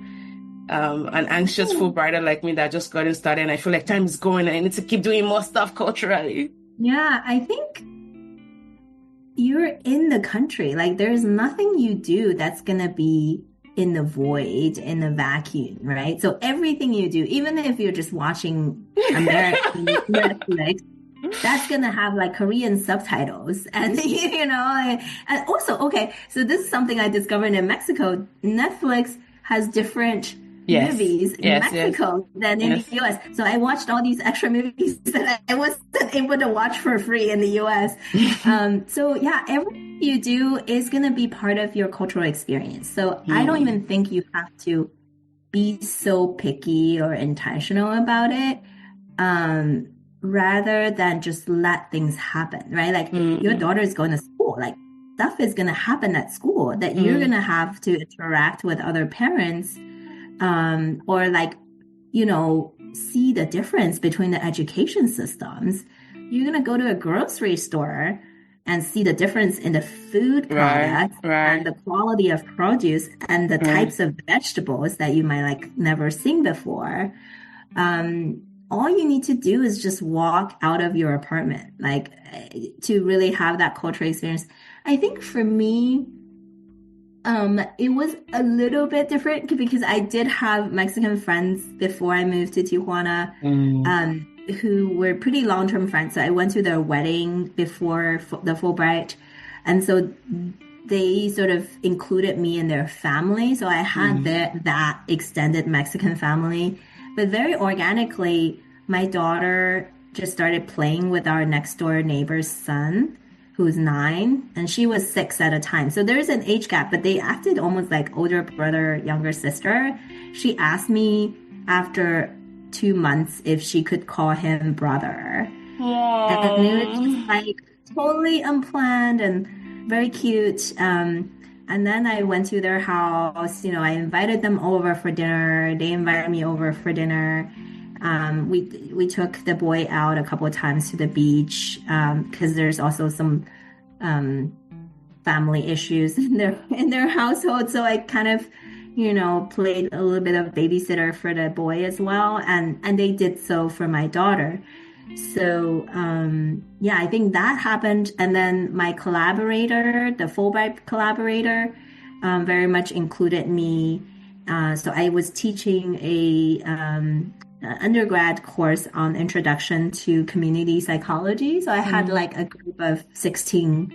an anxious Fulbrighter like me that just got started and I feel like time is going and I need to keep doing more stuff culturally? Yeah, I think you're in the country. Like, there's nothing you do that's going to be in the void, in the vacuum, right? So everything you do, even if you're just watching American Netflix, that's going to have like Korean subtitles. And, and also, okay, so this is something I discovered in Mexico. Netflix has different movies in Mexico than in the US. So I watched all these extra movies that I wasn't able to watch for free in the US. So yeah, everything you do is going to be part of your cultural experience. So I don't even think you have to be so picky or intentional about it. Rather than just let things happen, right? Like your daughter is going to school, like stuff is going to happen at school that you're going to have to interact with other parents, or like, see the difference between the education systems. You're going to go to a grocery store and see the difference in the food products and the quality of produce and the types of vegetables that you might like never seen before. All you need to do is just walk out of your apartment, like to really have that cultural experience. I think for me, it was a little bit different because I did have Mexican friends before I moved to Tijuana, who were pretty long-term friends. So I went to their wedding before the Fulbright. And so they sort of included me in their family. So I had that extended Mexican family. But very organically, my daughter just started playing with our next door neighbor's son, who's 9, and she was 6 at a time. So there's an age gap, but they acted almost like older brother, younger sister. She asked me after 2 months if she could call him brother. Aww. And it was just like totally unplanned and very cute. And then I went to their house, I invited them over for dinner. They invited me over for dinner. We took the boy out a couple of times to the beach, because there's also some family issues in their household. So I kind of, played a little bit of babysitter for the boy as well, and they did so for my daughter. So, I think that happened. And then my collaborator, the Fulbright collaborator, very much included me. So I was teaching a undergrad course on introduction to community psychology. So I had like a group of 16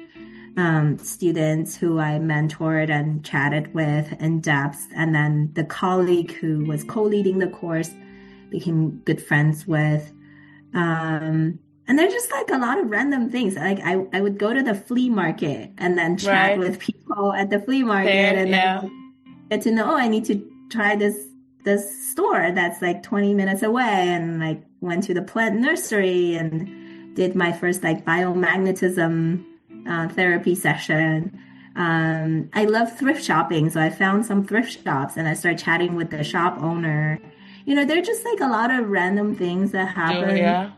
students who I mentored and chatted with in depth. And then the colleague who was co-leading the course became good friends with. And there's just like a lot of random things. Like I would go to the flea market and then chat with people at the flea market and then get to know, I need to try this store that's like 20 minutes away, and like went to the plant nursery and did my first like biomagnetism therapy session. I love thrift shopping, so I found some thrift shops and I started chatting with the shop owner. They're just like a lot of random things that happen.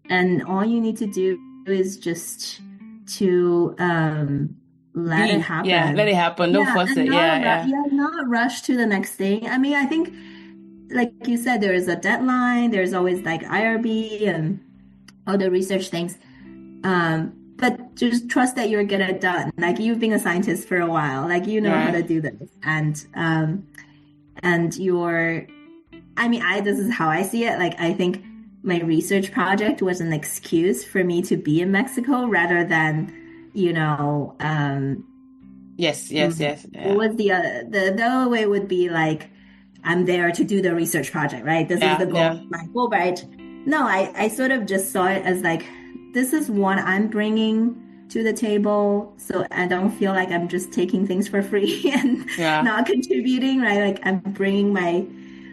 And all you need to do is just to let it happen. Yeah, let it happen. Don't force it. Not rush to the next thing. I mean, I think, like you said, there is a deadline. There's always like IRB and other research things. But just trust that you'll get it done. Like, you've been a scientist for a while. Like, you know how to do this. And this is how I see it. Like, I think my research project was an excuse for me to be in Mexico rather than, yes. Yeah. What was the other way would be like, I'm there to do the research project, right? This is the goal of my Fulbright. No, I sort of just saw it as like, this is what I'm bringing to the table, so I don't feel like I'm just taking things for free and not contributing, right? Like, I'm bringing my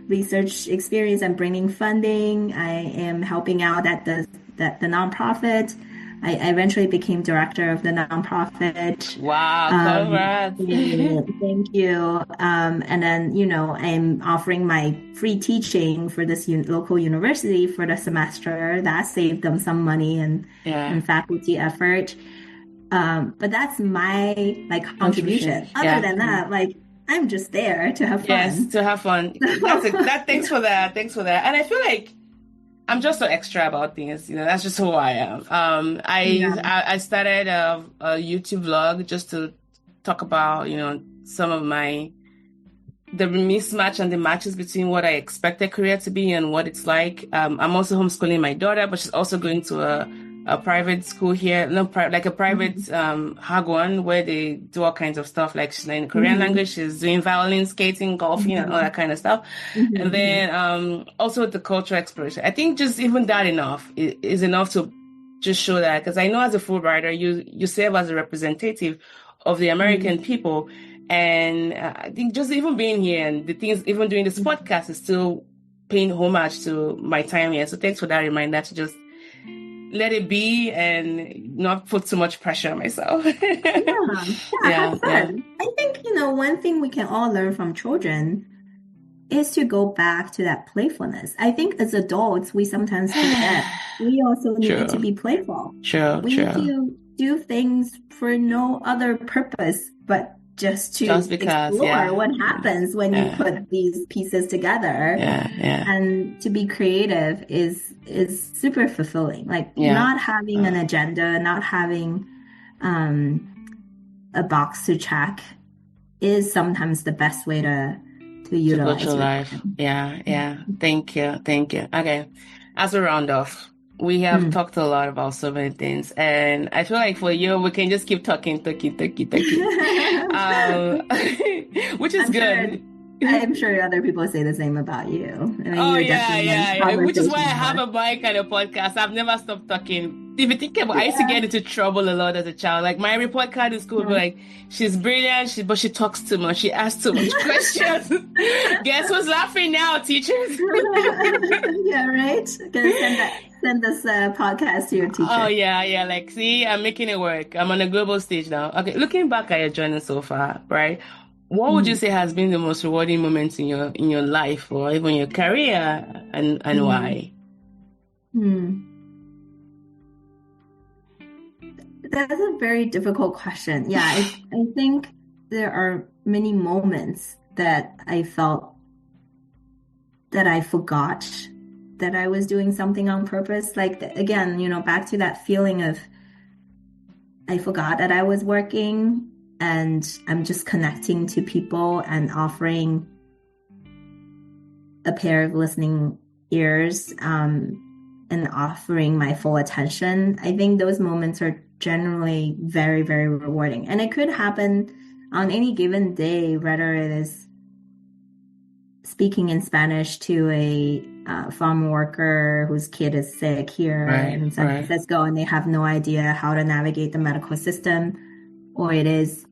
research experience, I'm bringing funding, I am helping out at the nonprofit. I eventually became director of the nonprofit. Wow, congrats. Thank you. And then, I'm offering my free teaching for this local university for the semester. That saved them some money and faculty effort. But that's my contribution. Other than that, I'm just there to have fun. Yes, to have fun. Thanks for that. And I feel like I'm just so extra about things. That's just who I am. I started a YouTube vlog just to talk about, some of the mismatch and the matches between what I expect a career to be and what it's like. I'm also homeschooling my daughter, but she's also going to a private school here, like a private hagwon where they do all kinds of stuff. Like, she's learning Korean language, she's doing violin, skating, golfing, and all that kind of stuff. And then also the cultural exploration. I think just even that is enough to just show that, because I know as a Fulbrighter, you serve as a representative of the American people. And I think just even being here and the things, even doing this podcast, is still paying homage to my time here. So thanks for that reminder to just let it be and not put too much pressure on myself. Have fun. I think, one thing we can all learn from children is to go back to that playfulness. I think as adults, we sometimes forget we also need to be playful. We need to do things for no other purpose, but just to explore what happens when you put these pieces together. And to be creative is super fulfilling. Like not having an agenda, not having a box to check is sometimes the best way to utilize your life. Yeah. Thank you. Okay. As a round off, we have talked a lot about so many things, and I feel like for you, we can just keep talking. Which is good. I'm sure other people say the same about you. I mean, Which is why I have a mic and a podcast. I've never stopped talking. If you think about it, I used to get into trouble a lot as a child. Like my report card in school, like, she's brilliant, but she talks too much. She asks too much questions. Guess who's laughing now, teachers? Yeah, right? Send this podcast to your teacher. Oh, yeah. Like, see, I'm making it work. I'm on a global stage now. Okay, looking back at your journey so far, right? What would you say has been the most rewarding moments in your life or even your career, and why? That's a very difficult question. Yeah, I think there are many moments that I felt that I forgot that I was doing something on purpose. Like, again, back to that feeling of I forgot that I was working and I'm just connecting to people and offering a pair of listening ears and offering my full attention. I think those moments are generally very, very rewarding. And it could happen on any given day, whether it is speaking in Spanish to a farm worker whose kid is sick here in San Francisco and they have no idea how to navigate the medical system, or it is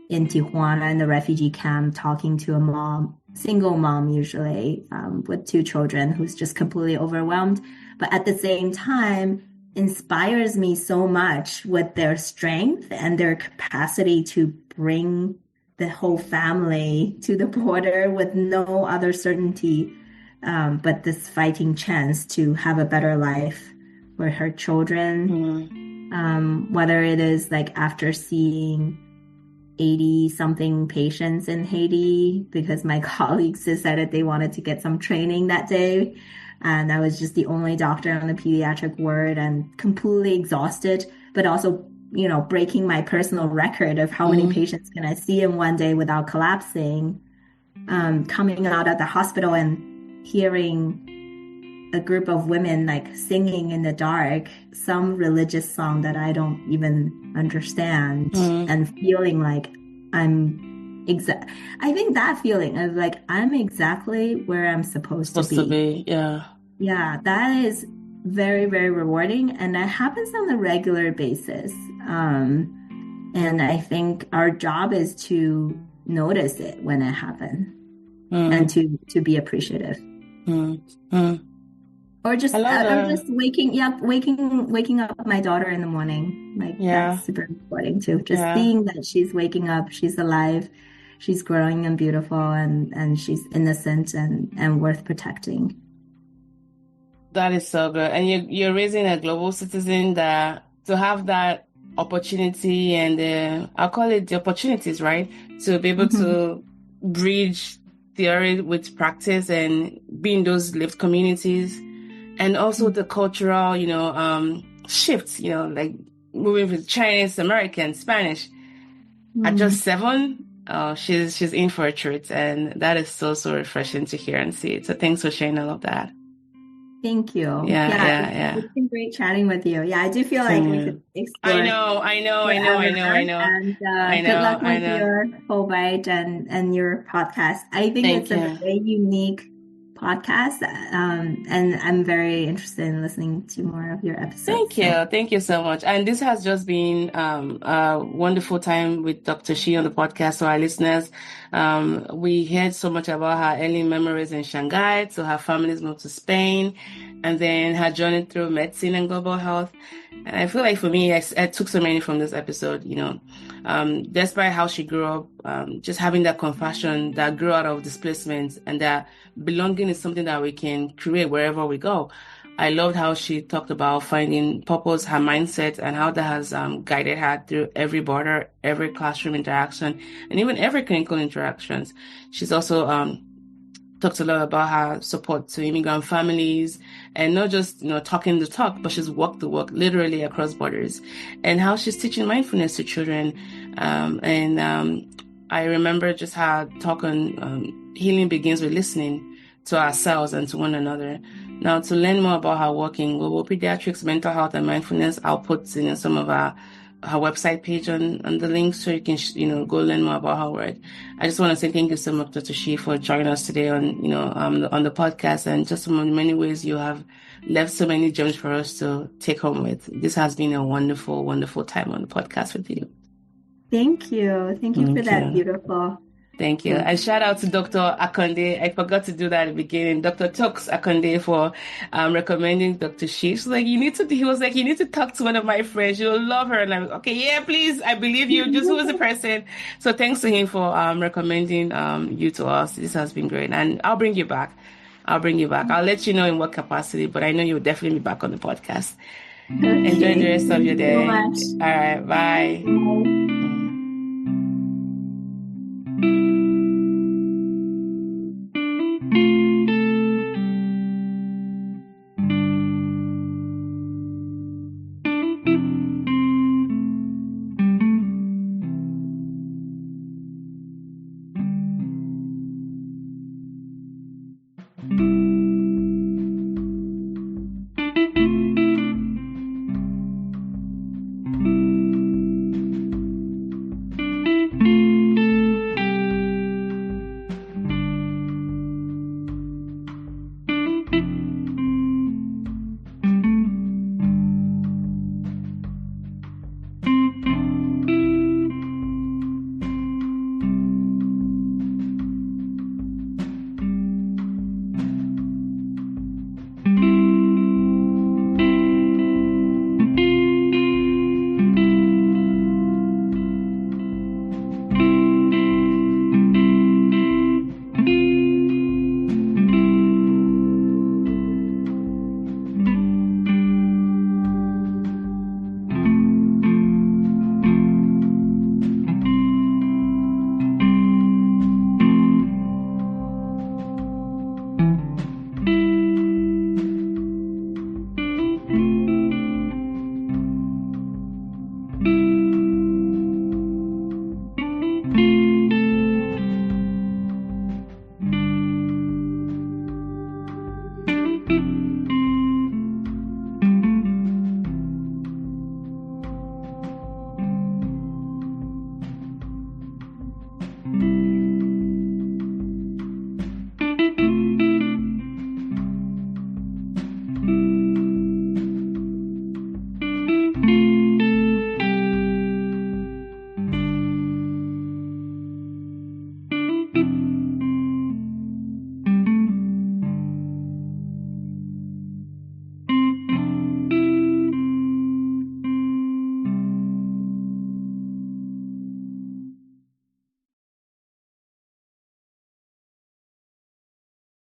in Tijuana in the refugee camp talking to a mom, single mom usually, with 2 children who's just completely overwhelmed, but at the same time inspires me so much with their strength and their capacity to bring the whole family to the border with no other certainty but this fighting chance to have a better life for her children. Whether it is like after seeing 80-something patients in Haiti because my colleagues decided they wanted to get some training that day. And I was just the only doctor on the pediatric ward and completely exhausted, but also, breaking my personal record of how many patients can I see in one day without collapsing. Coming out of the hospital and hearing a group of women like singing in the dark some religious song that I don't even understand and feeling like I think that feeling of like I'm exactly where I'm supposed to be. Yeah, that is very, very rewarding, and that happens on a regular basis. And I think our job is to notice it when it happens and to be appreciative. Or just I'm just waking up my daughter in the morning. Like that's super important too. Just seeing that she's waking up, she's alive, she's growing and beautiful, and she's innocent and worth protecting. That is so good. And you're raising a global citizen that to have that opportunity and I'll call it the opportunities, right? To be able to bridge theory with practice and be in those lived communities. And also the cultural, shifts, like moving from Chinese, American, Spanish. At just 7, she's in for a treat. And that is so, so refreshing to hear and see. So thanks for sharing all of that. Thank you. Yeah. It's been great chatting with you. Yeah, I do feel like we could explore. I know. And good luck with your Fulbright and your podcast. I think it's a very unique podcast, and I'm very interested in listening to more of your episodes. Thank you so much. And this has just been a wonderful time with Dr. Shi on the podcast. So our listeners, we heard so much about her early memories in Shanghai, to her family's move to Spain, and then her journey through medicine and global health. And I feel like for me, I took so many from this episode, despite how she grew up, just having that compassion that grew out of displacement, and that belonging is something that we can create wherever we go. I loved how she talked about finding purpose, her mindset, and how that has guided her through every border, every classroom interaction, and even every clinical interactions. She's also talked a lot about her support to immigrant families, and not just, talking the talk, but she's walked the walk literally across borders, and how she's teaching mindfulness to children. I remember just her talk on healing begins with listening to ourselves and to one another. Now, to learn more about her work in global pediatrics, mental health, and mindfulness, I'll put some of her website page on the link, so you can go learn more about her work. I just want to say thank you so much, Dr. Shi, for joining us today on on the podcast, and just in many ways you have left so many gems for us to take home with. This has been a wonderful, wonderful time on the podcast with you. Thank you. Thank you for that beautiful. Thank you. And shout out to Dr. Akonde. I forgot to do that at the beginning. Dr. Tox Akonde for recommending Dr. Shi. He was like, you need to talk to one of my friends. You'll love her. And I'm like, okay, yeah, please. I believe you. Just who is the person? So thanks to him for recommending you to us. This has been great. And I'll bring you back. I'll let you know in what capacity, but I know you'll definitely be back on the podcast. Okay. Enjoy the rest of your day. Thank you so much. All right. Bye. Bye.